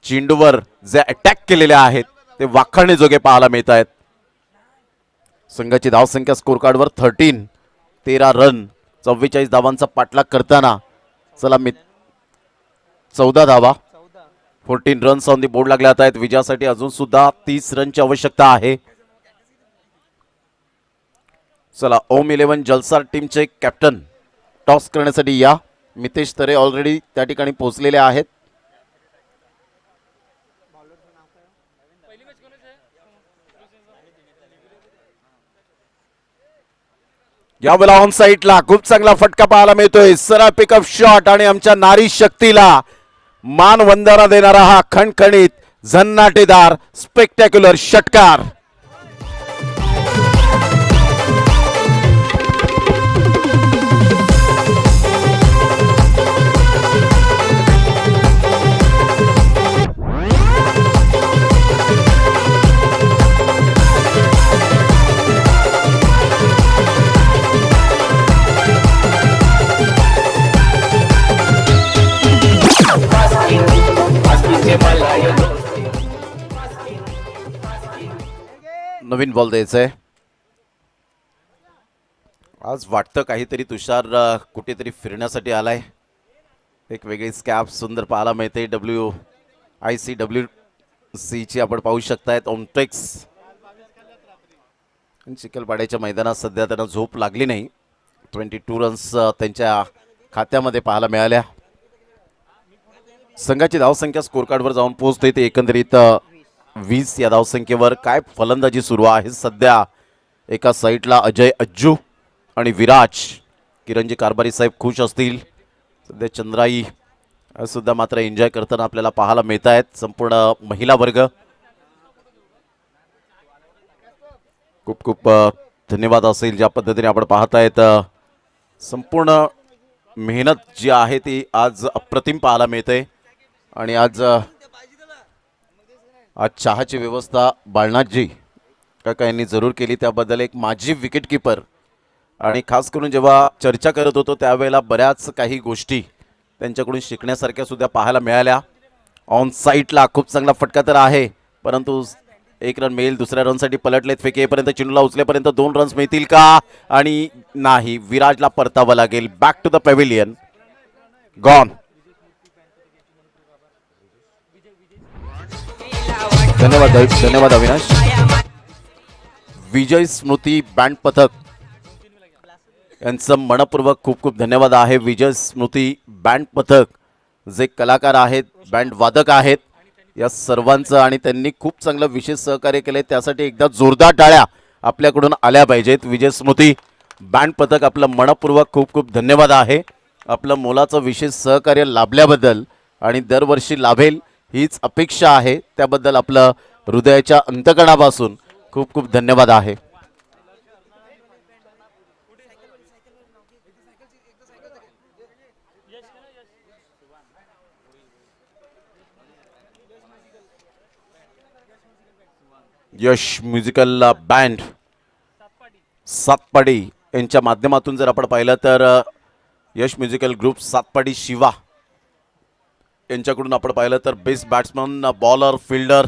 चेंडूवर जे अटॅक केलेले आहेत ते वाखाणण्याजोगे पाहायला मिळत आहेत. संघाची धावसंख्या स्कोर कार्डवर 13 रन 44 धावांचा पाठलाग करताना चला 14 धावा 14 रन्स ऑन दी बोर्ड लागले जात आहेत. विजयासाठी अजून सुद्धा 30 रनची आवश्यकता आहे. चला ओम 11 जलसार टीमचे कॅप्टन टॉस करण्यासाठी या. मितेश तरे ऑलरेडी त्या ठिकाणी पोहोचलेले आहेत. यावेळेला ऑन साईडला खूप चांगला फटका पाहायला मिळतोय. सरळ पिकअप शॉट आणि आमच्या नारी शक्तीला मान वंदना देणारा हा खणखणीत झन्नाटेदार स्पेक्टॅक्युलर षटकार. नवीन बॉल द्यायचंय. आज वाटतं काहीतरी तुषार कुठेतरी फिरण्यासाठी आलाय. एक वेगळी स्कॅप सुंदर पाहायला मिळते. WICWC ची आपण पाहू शकतायत. ओमटेक्स चिखलपाड्याच्या मैदानात सध्या त्यांना झोप लागली नाही. 22 रन्स त्यांच्या खात्यामध्ये पाहायला मिळाल्या. संघाची धावसंख्या स्कोर कार्डवर जाऊन पोहोचते ते एकंदरीत 20 या धावसंख्येवर. काय फलंदाजी सुरू आहे सध्या. एका साईडला अजय अज्जू आणि विराज. किरणजी कारभारी साहेब खुश असतील. सध्या चंद्राई सुद्धा मात्र एन्जॉय करताना आपल्याला पाहायला मिळत आहेत. संपूर्ण महिला वर्ग खूप खूप धन्यवाद असेल ज्या पद्धतीने आपण पाहतायत. संपूर्ण मेहनत जी आहे ती आज अप्रतिम पाहायला मिळते. आणि आज आज चहाची व्यवस्था बाळनाथजी काका यांनी जरूर केली, त्याबद्दल एक माजी विकेटकीपर आणि खास करून जेव्हा चर्चा करत होतो त्यावेळेला बऱ्याच काही गोष्टी त्यांच्याकडून शिकण्यासारख्या सुद्धा पाहायला मिळाल्या. ऑन साईटला खूप चांगला फटका तर आहे, परंतु एक रन मिळेल, दुसऱ्या रनसाठी पलटलेत, फेके येईपर्यंत चेंडूला उचलेपर्यंत 2 रन्स मिळतील का? आणि नाही, विराजला परतावं लागेल. Back to the pavilion, gone. धन्यवाद अविनाश. विजय स्मृती बँड पथक यांचं मनपूर्वक खूप खूप धन्यवाद आहे. विजय स्मृती बँड पथक जे कलाकार आहेत, बँड वादक आहेत, या सर्वांचं, आणि त्यांनी खूप चांगलं विशेष सहकार्य केले, त्यासाठी एकदा जोरदार टाळ्या आपल्याकडून आल्या पाहिजेत. विजय स्मृती बँड पथक आपलं मनपूर्वक खूप खूप धन्यवाद आहे. आपलं मोलाचं विशेष सहकार्य लाभल्याबद्दल आणि दरवर्षी लाभेल हीच अपेक्षा आहे, त्याबद्दल आपलं हृदयाच्या अंतकणापासून खूप खूप धन्यवाद आहे. यश म्युझिकल बँड सातपाडी यांच्या माध्यमातून जर आपण पाहिलं तर यश म्युझिकल ग्रुप सातपाडी शिवा यांच्याकडून आपण पाहिलं तर बेस्ट बॅट्समन, बॉलर, फिल्डर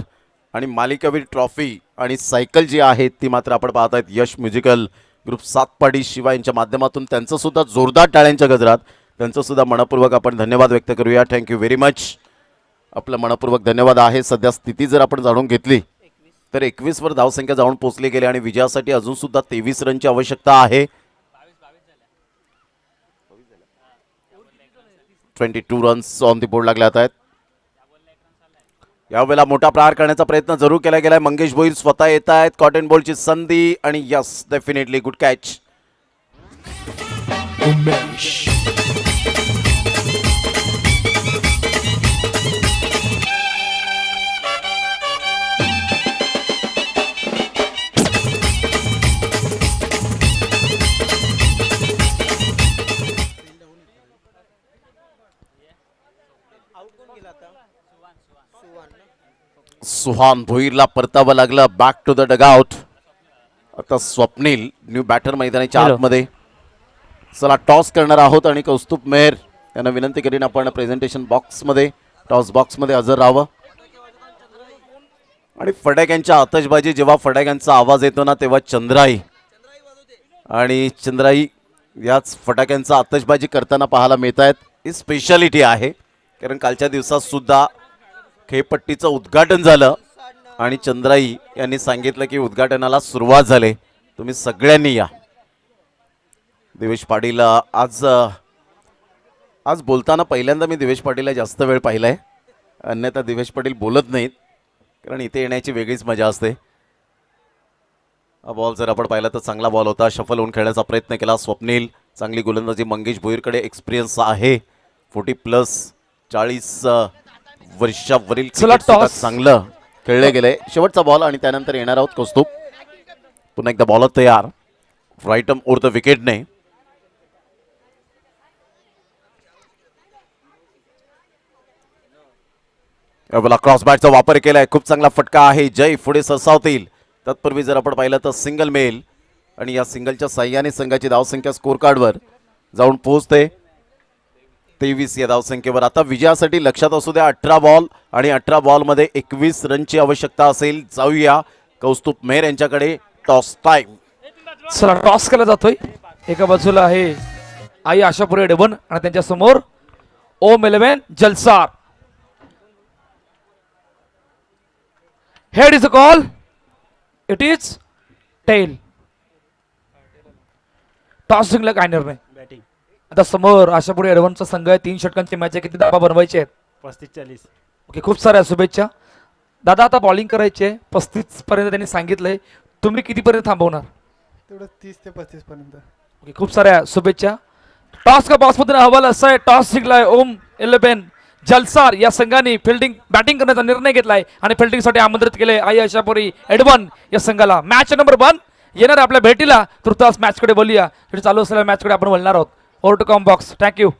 आणि मालिकावीर ट्रॉफी आणि सायकल जी आहे ती मात्र आपण पाहत आहेत यश म्युझिकल ग्रुप सातपाडी शिवा यांच्या माध्यमातून. त्यांचं सुद्धा जोरदार टाळ्यांच्या गजरात त्यांचं सुद्धा मनपूर्वक आपण धन्यवाद व्यक्त करूया. Thank you very much. आपलं मनपूर्वक धन्यवाद आहे. सध्या स्थिती जर आपण जाणून घेतली तर 21 वर धावसंख्या जाऊन पोहोचली गेली आणि विजयासाठी अजून सुद्धा 23 रनची आवश्यकता आहे. 22 रन्स ऑन दी बोर्ड लागले आहेत. यावेळेला मोठा प्रहार करण्याचा प्रयत्न जरूर केला गेलाय. मंगेश भोईर स्वतः येत आहेत. कॉटन बॉलची संधी आणि yes, definitely good catch. Suhan भोईरला परतावं लागलं. बॅक टू द डगआउट. आता स्वप्नील न्यू बॅटर मैदानाच्या आतमध्ये. चला टॉस करणार आहोत आणि कौस्तुभ मेहर यांना विनंती करीन आपण प्रेझेंटेशन बॉक्समध्ये, टॉस बॉक्समध्ये हजर राहावं. आणि फटाक्यांच्या आतषबाजी, जेव्हा फटाक्यांचा आवाज येतो ना तेव्हा चंद्राई आणि चंद्राई याच फटाक्यांचा आतषबाजी करताना पाहायला मिळत आहेत. ही स्पेशालिटी आहे, कारण कालच्या दिवसात सुद्धा खेळपट्टीचं उद्घाटन झालं आणि चंद्राई यांनी सांगितलं की उद्घाटनाला सुरुवात झाली, तुम्ही सगळ्यांनी या. दिवेश पाटील आज बोलताना पहिल्यांदा मी दिवेश पाटीलला जास्त वेळ पाहिलाय, अन्यथा दिवेश पाटील बोलत नाहीत, कारण इथे येण्याची वेगळीच मजा असते. हा बॉल जर आपण पाहिला तर चांगला बॉल होता. शफल होऊन खेळण्याचा प्रयत्न केला स्वप्नील. चांगली गोलंदाजी मंगेश भोईरकडे एक्सपिरियन्स आहे. 40+ 40 वर्षावरील चांगलं खेळले गेले. शेवटचा बॉल आणि त्यानंतर येणार आहोत कौस्तुभ. पुन्हा एकदा बॉलर तयार, राईट आर्म ओव्हर द विकेटने. यावेळेला क्रॉस बॅटचा वापर केलाय. खूप चांगला फटका आहे. जय पुढे सरसावतील. तत्पूर्वी जर आपण पाहिलं तर सिंगल मेल आणि या सिंगलच्या साह्याने संघाची धावसंख्या स्कोर कार्डवर जाऊन पोहोचते 23 या धावसंख्येवर. आता विजयासाठी लक्षात असू द्या 18 बॉल आणि 18 बॉलमध्ये 21 रनची आवश्यकता असेल. जाऊया कौस्तुभ मेहर यांच्याकडे. Toss time. चला टॉस केला जातोय. एका बाजूला आहे आई आशापुरे डेबन आणि त्यांच्या समोर ओम 11 जलसार. Head is a call. It is tail. Toss जिंकला काय निर्णय. आता समोर आशापुरे एडवनचा संघ आहे. 3 षटकांची मॅच आहे. किती धावा बनवायचे आहेत. 35-40. ओके, खूप साऱ्या शुभेच्छा दादा. आता बॉलिंग करायचे 35 पर्यंत त्यांनी सांगितलंय. तुम्ही कितीपर्यंत थांबवणार. तेवढं 30 ते 35 पर्यंत. ओके, खूप साऱ्या शुभेच्छा. टॉस का बॉक्स मध्ये अहवाल असा आहे. टॉस जिंकलाय ओम 11 जलसार या संघाने फिल्डिंग बॅटिंग करण्याचा निर्णय घेतलाय आणि फिल्डिंगसाठी आमंत्रित केले आई आशापुरी एडवन या संघाला. मॅच नंबर 1 येणार आपल्या भेटीला. तृतीयास मॅचकडे बोलूया. चालू असलेल्या मॅचकडे आपण बोलणार आहोत. Over to comm box. Thank you.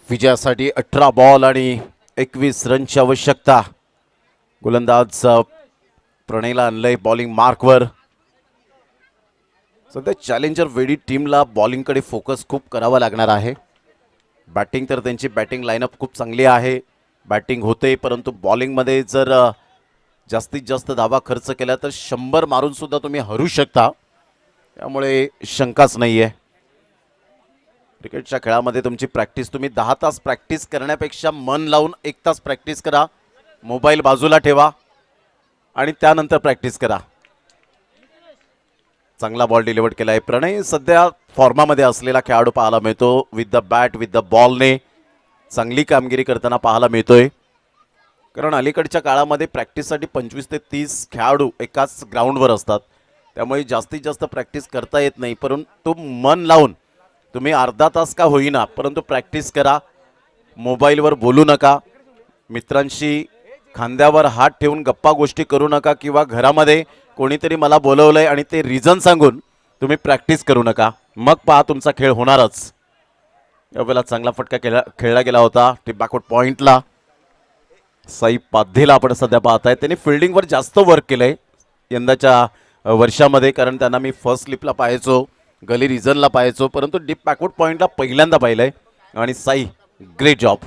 विजयासाठी 18 बॉल आणि 21 रनची आवश्यकता. गोलंदाज प्रणयला आणलंय बॉलिंग मार्कवर. सध्या चॅलेंजर वेडी टीमला बॉलिंगकडे फोकस खूप करावा लागणार आहे. बॅटिंग तर त्यांची बॅटिंग लाईनअप खूप चांगली आहे, बॅटिंग होते, परंतु बॉलिंगमध्ये जर जास्तीत जास्त धावा खर्च केला तर 100 मारून सुद्धा तुम्ही हरू शकता, त्यामुळे शंकाच नाही आहे. क्रिकेटच्या खेळामध्ये तुमची प्रॅक्टिस तुम्ही 10 तास प्रॅक्टिस करण्यापेक्षा मन लावून 1 तास प्रॅक्टिस करा, मोबाईल बाजूला ठेवा आणि त्यानंतर प्रॅक्टिस करा. चांगला बॉल डिलिव्हर केला आहे. प्रणय सध्या फॉर्मामध्ये असलेला खेळाडू पाहायला मिळतो. With the bat with the बॉलने चांगली कामगिरी करताना पाहायला मिळतोय. कारण अलीकडच्या काळामध्ये प्रॅक्टिससाठी 25 ते 30 खेळाडू एकाच ग्राउंडवर असतात, त्यामुळे जास्तीत जास्त प्रॅक्टिस करता येत नाही. परंतु मन लावून तुम्ही अर्धा तास का होईना परंतु प्रॅक्टिस करा. मोबाईलवर बोलू नका, मित्रांशी खांद्यावर हात ठेवून गप्पा गोष्टी करू नका, किंवा घरामध्ये कोणीतरी मला बोलवलंय आणि ते रिझन सांगून तुम्ही प्रॅक्टिस करू नका. मग पहा तुमचा खेळ होणारच. यावेळेला चांगला फटका खेळला गेला होता टिपबॅकवर्ड पॉइंटला. साई पाद्धीला आपण सध्या पाहताय, त्यांनी फिल्डिंगवर जास्त वर्क केलंय यंदाच्या वर्षामध्ये, कारण त्यांना मी फर्स्ट स्लिपला पाहायचो, गली रिझनला पाहायचो, परंतु डीप बॅकवर्ड पॉइंटला पहिल्यांदा पाहिलंय. आणि साई ग्रेट जॉब.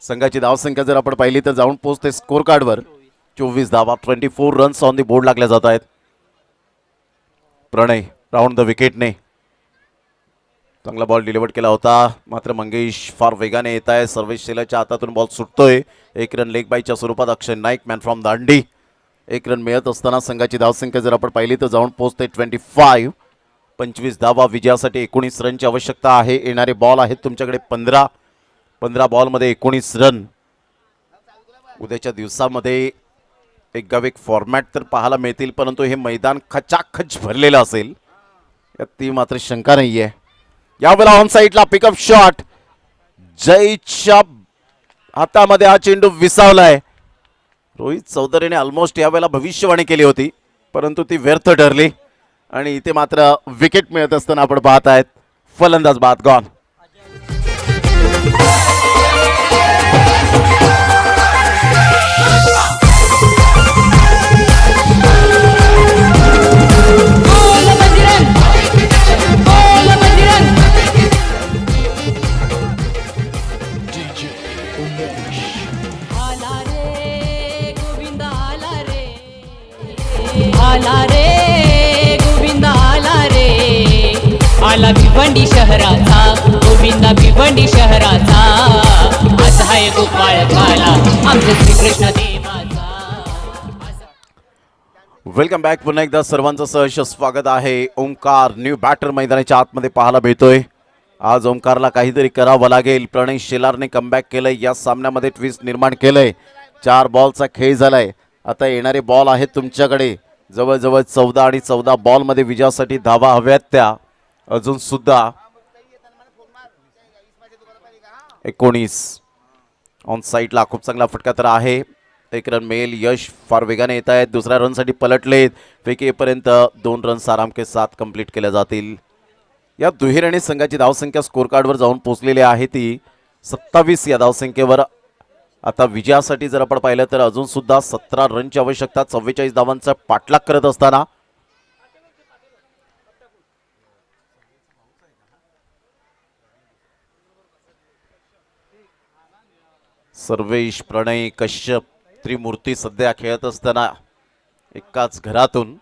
संघाची धावसंख्या जर आपण पाहिली तर जाऊन पोहोचते स्कोर कार्डवर 24 धावा, 24 रन्स ऑन दी बोर्ड लागल्या जात आहेत. प्रणय राऊंड द विकेटने चांगला बॉल डिलिव्हर केला होता, मात्र मंगेश फार वेगाने येत आहे. सर्वेश शेलाच्या हातातून बॉल सुटतोय. 1 रन लेग बायच्या स्वरूपात Akshay Naik man from Dandi. 1 run मिळत असताना संघाची धावसंख्या जर आपण पाहिली तर जाऊन पोहोचते 25. 25 धावा विजयासाठी 19 रनची आवश्यकता आहे. येणारे बॉल आहेत तुमच्याकडे 15 बॉलमध्ये 19 रन. उद्याच्या दिवसामध्ये एक गाव एक फॉर्मॅट तर पाहायला मिळतील, परंतु हे मैदान खचाखच भरलेलं असेल यात ती मात्र शंका नाही आहे. यावेळेला ऑन साईडला पिकअप शॉट, जयच्या हातामध्ये हा चेंडू विसावलाय. रोहित चौधरीने ऑलमोस्ट यावेळेला भविष्यवाणी केली होती, परंतु ती व्यर्थ ठरली आणि इथे मात्र विकेट मिळत असताना आपण पाहत आहेत फलंदाज बाद गॉन. आला रे गोविंदा आला रे, आला भिवंडी शहराचा गोविंदा भिवंडी शहराचा. आज हाय गोपाळ काला आमचे श्रीकृष्ण देवाचा. Welcome back. पुन्हा एकदा सर्वांचं सहर्ष स्वागत आहे. ओंकार न्यू बॅटर मैदानाच्या आतमध्ये पाहायला मिळतोय. आज ओंकारला काहीतरी करावं लागेल. प्रणय शेलारने कमबॅक केलंय, या सामन्यामध्ये ट्विस्ट निर्माण केलंय. 4 बॉलचा खेळ झालाय. आता येणारे बॉल आहेत तुमच्याकडे जवळजवळ 14 आणि 14 बॉलमध्ये विजयासाठी धावा हव्यात त्या अजून सुद्धा 19. ऑन साईडला खूप चांगला फटका तर आहे. 1 रन मिळेल. यश फार वेगाने येत आहेत, दुसऱ्या रनसाठी पलटलेत. फेकीपर्यंत 2 रन्स आराम के साथ कंप्लीट केल्या जातील. या दुहेरीने संघाची धावसंख्या स्कोर कार्डवर जाऊन पोहोचलेली आहे ती 27 या धावसंख्येवर. आता विजयासाठी जर आपण पाहिलं तर अजून सुद्धा 17 रनची आवश्यकता. 44 धावांचा पाठलाग करत असताना सर्वेश, प्रणय, कश्यप त्रिमूर्ती सध्या खेळत असताना एकाच घरातून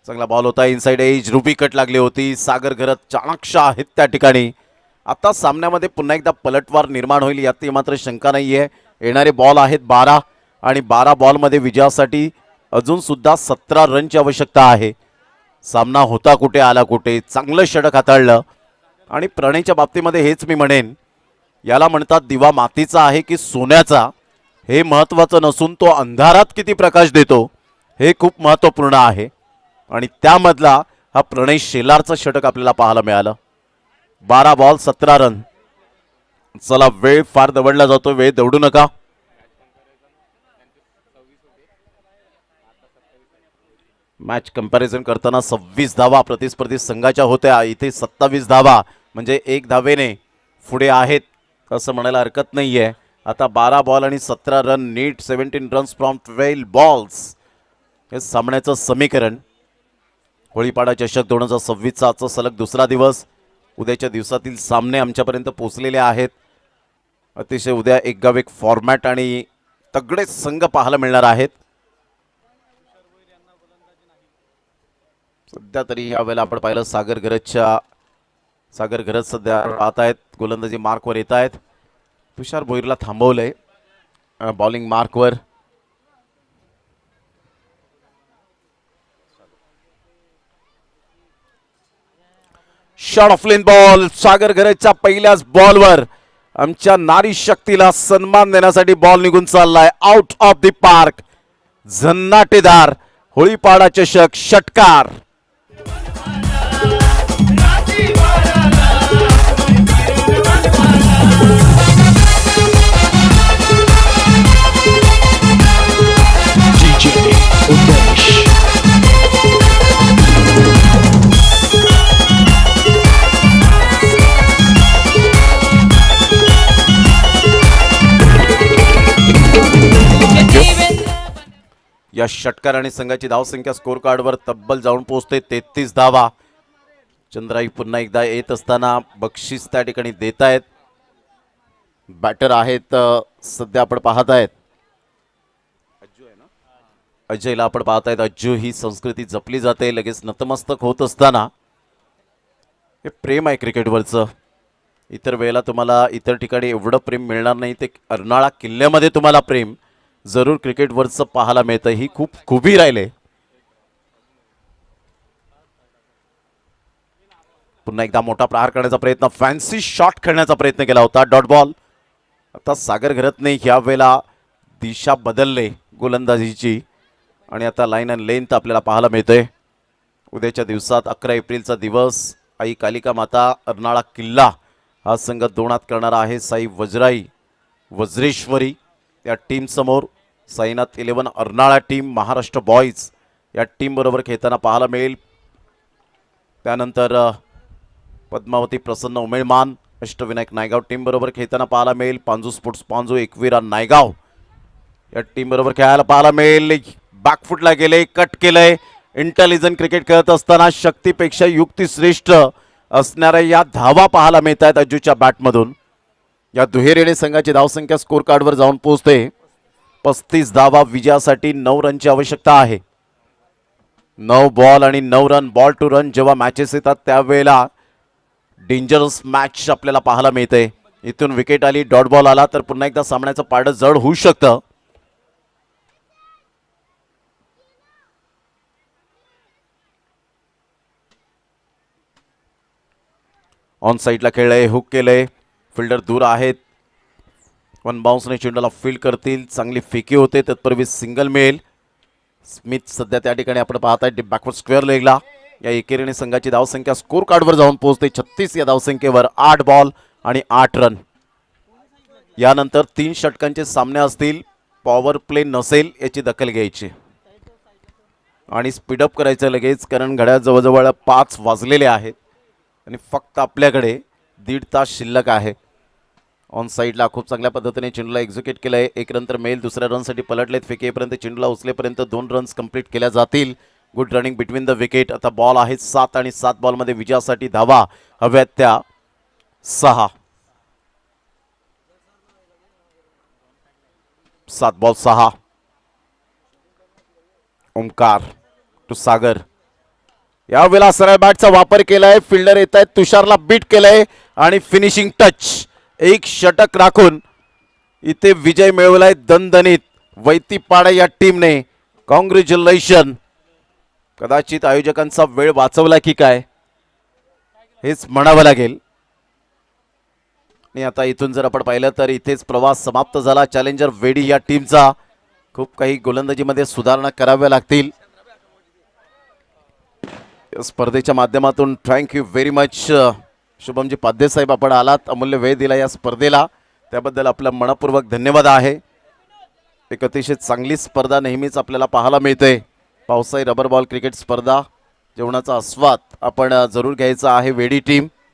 चांगला बॉल होता. इनसाइड एज रुबी कट लागली होती. सागर घरत चाणाक्ष आहेत त्या ठिकाणी. आता सामन्यामध्ये पुन्हा एकदा पलटवार निर्माण होईल यात मात्र शंका नाहीये. येणारे बॉल आहेत 12 आणि 12 बॉलमध्ये विजयासाठी अजून सुद्धा 17 रनची आवश्यकता आहे. सामना होता कुठे आला कुठे. चांगलं षटक हाताळलं आणि प्रणयच्या बाबतीमध्ये हेच मी म्हणेन, याला म्हणतात दिवा मातीचा आहे की सोन्याचा, हे महत्त्वाचं नसून तो अंधारात किती प्रकाश देतो हे खूप महत्त्वपूर्ण आहे. आणि त्यामधला हा प्रणय शेलारचा षटक आपल्याला पाहायला मिळालं. 12 बॉल 17 रन. चला, वेळ फार दवडला जातो, वेळ दवडू नका. मॅच कंपॅरिझन करताना 26 धावा प्रतिस्पर्धी संघाच्या होत्या, इथे 27 धावा, म्हणजे 1 धावेने पुढे आहेत असं म्हणायला हरकत नाही आहे. आता 12 बॉल आणि 17 run, need 17 runs from 12 balls, हे सामन्याचं समीकरण. होळीपाडा चषक 2026चा आजचा सलग दुसरा दिवस. उद्याच्या दिवसातील सामने आमच्यापर्यंत पोहोचलेले आहेत. अतिशय उद्या एक गाव एक फॉर्मॅट आणि तगडे संघ पाहायला मिळणार आहेत. सध्या तरी यावेळेला आपण पाहिलं सागर गरज सध्या पाहत आहेत गोलंदाजी मार्कवर येत आहेत. तुषार भोईरला थांबवलंय बॉलिंग मार्कवर. Short of length ball. Sagar गरजच्या पहिल्याच बॉलवर आमच्या नारी शक्तीला सन्मान देण्यासाठी बॉल निघून चाललाय आउट ऑफ द पार्क. झन्नाटेदार होळीपाडा चषक षटकार. या षटकाराने संघाची धावसंख्या स्कोर कार्डवर तब्बल जाऊन पोहोचते 33 धावा. चंद्राई पुन्हा एकदा येत असताना बक्षीस त्या ठिकाणी देत आहेत. बॅटर आहेत सध्या आपण पाहत आहेत अजयला आपण पाहत आहेत. अज्जू ही संस्कृती जपली जाते. लगेच नतमस्तक होत असताना हे प्रेम आहे क्रिकेटवरचं. इतर वेळेला तुम्हाला इतर ठिकाणी एवढं प्रेम मिळणार नाही, ते अर्नाळा किल्ल्यामध्ये तुम्हाला प्रेम जरूर क्रिकेटवरचं पाहायला मिळतं. ही खूप खुबी राहिले. पुन्हा एकदा मोठा प्रहार करण्याचा प्रयत्न, फॅन्सी शॉट खेळण्याचा प्रयत्न केला होता, डॉट बॉल. आता सागर घरतने या वेळेला दिशा बदलले गोलंदाजीची आणि आता लाईन अँड लेंथ आपल्याला पाहायला मिळते. उद्याच्या दिवसात 11 एप्रिलचा दिवस, आई कालिका माता अर्नाळा किल्ला हा संघ दोनात करणारा आहे. साई वज्रेश्वरी या टीम समोर साईनाथ 11 अर्नाळा टीम महाराष्ट्र बॉईज या टीम बरोबर खेळताना पाहायला मिळेल. त्यानंतर पद्मावती प्रसन्न उमेळमान अष्टविनायक नायगाव टीम बरोबर खेळताना पाहायला मिळेल. पांजू स्पोर्ट्स पांजू एकविरा नायगाव या टीम बरोबर खेळायला पाहायला मिळेल. बॅकफुटला गेले, कट केलंय. इंटेलिजंट क्रिकेट खेळत असताना शक्तीपेक्षा युक्ती श्रेष्ठ असणाऱ्या या धावा पाहायला मिळत आहेत अज्जूच्या बॅटमधून. या दुहेरीने संघाची धावसंख्या स्कोर कार्डवर जाऊन पोहोचते 35 धावा. विजयासाठी 9 रनची आवश्यकता आहे. 9 बॉल आणि 9 रन, बॉल टू रन जेव्हा मॅचेस येतात त्यावेळेला डेंजरस मॅच आपल्याला पाहायला मिळते. इथून विकेट आली, डॉट बॉल आला तर पुन्हा एकदा सामन्याचं पारडं जड होऊ शकतं. ऑन साईडला खेळलंय, हुक केलंय, फिल्डर दूर आहेत. 1 बाउन्सने चेंडूला फील्ड करतील. चांगली फेकी होते, तत्पूर्वी सिंगल मिळेल. स्मिथ सध्या त्या ठिकाणी आपण पाहत आहे बॅकवर्ड स्क्वेअर लेगला. या एकेरीने संघाची धावसंख्या स्कोर कार्डवर जाऊन पोहोचते 36 या धावसंख्येवर. 8 बॉल आणि 8 रन. यानंतर 3 षटकांचे सामने असतील. पॉवर प्ले नसेल याची दखल घ्यायची आणि स्पीडअप करायचं लगेच, कारण घड्याळ जवळजवळ 5 वाजलेले आहेत आणि फक्त आपल्याकडे 1.5 तास शिल्लक आहे. ऑन साईडला खूप चांगल्या पद्धतीने चेंडूला एक्झिक्यूट केलंय. 1 रन तर मिळेल. दुसऱ्या रनसाठी पलटलेत. फेकेपर्यंत चेंडूला उचलेपर्यंत 2 रन्स कंप्लीट केल्या जातील. Good running between the wicket. आता बॉल आहेत 7 आणि 7 बॉलमध्ये विजयासाठी धावा हव्यात त्या 6. 7 बॉल 6. ओमकार टू सागर. यावेळेला सरळ बॅटचा वापर केलाय. फिल्डर येत आहेत, तुषारला बीट केलंय आणि फिनिशिंग टच. 1 षटक राखून इथे विजय मिळवलाय दणदणीत वैतीपाडा या टीमने. कॉंग्रॅच्युलेशन. कदाचित आयोजकांचा वेळ वाचवला की काय हेच म्हणावं लागेल. आणि आता इथून जर आपण पाहिलं तर इथेच प्रवास समाप्त झाला चॅलेंजर वेडी या टीमचा. खूप काही गोलंदाजीमध्ये सुधारणा कराव्या लागतील. स्पर्धेच्या माध्यमातून thank you very much Shubham ji Padhye साहेब, आपण आलात, अमूल्य वेळ दिला या स्पर्धेला, त्याबद्दल आपलं मनपूर्वक धन्यवाद आहे. एक अतिशय चांगली स्पर्धा नेहमीच आपल्याला पाहायला मिळते. पावसाळी रबर बॉल क्रिकेट स्पर्धा जेवणाचा आस्वाद आपण जरूर घ्यायचा आहे वेडी टीम.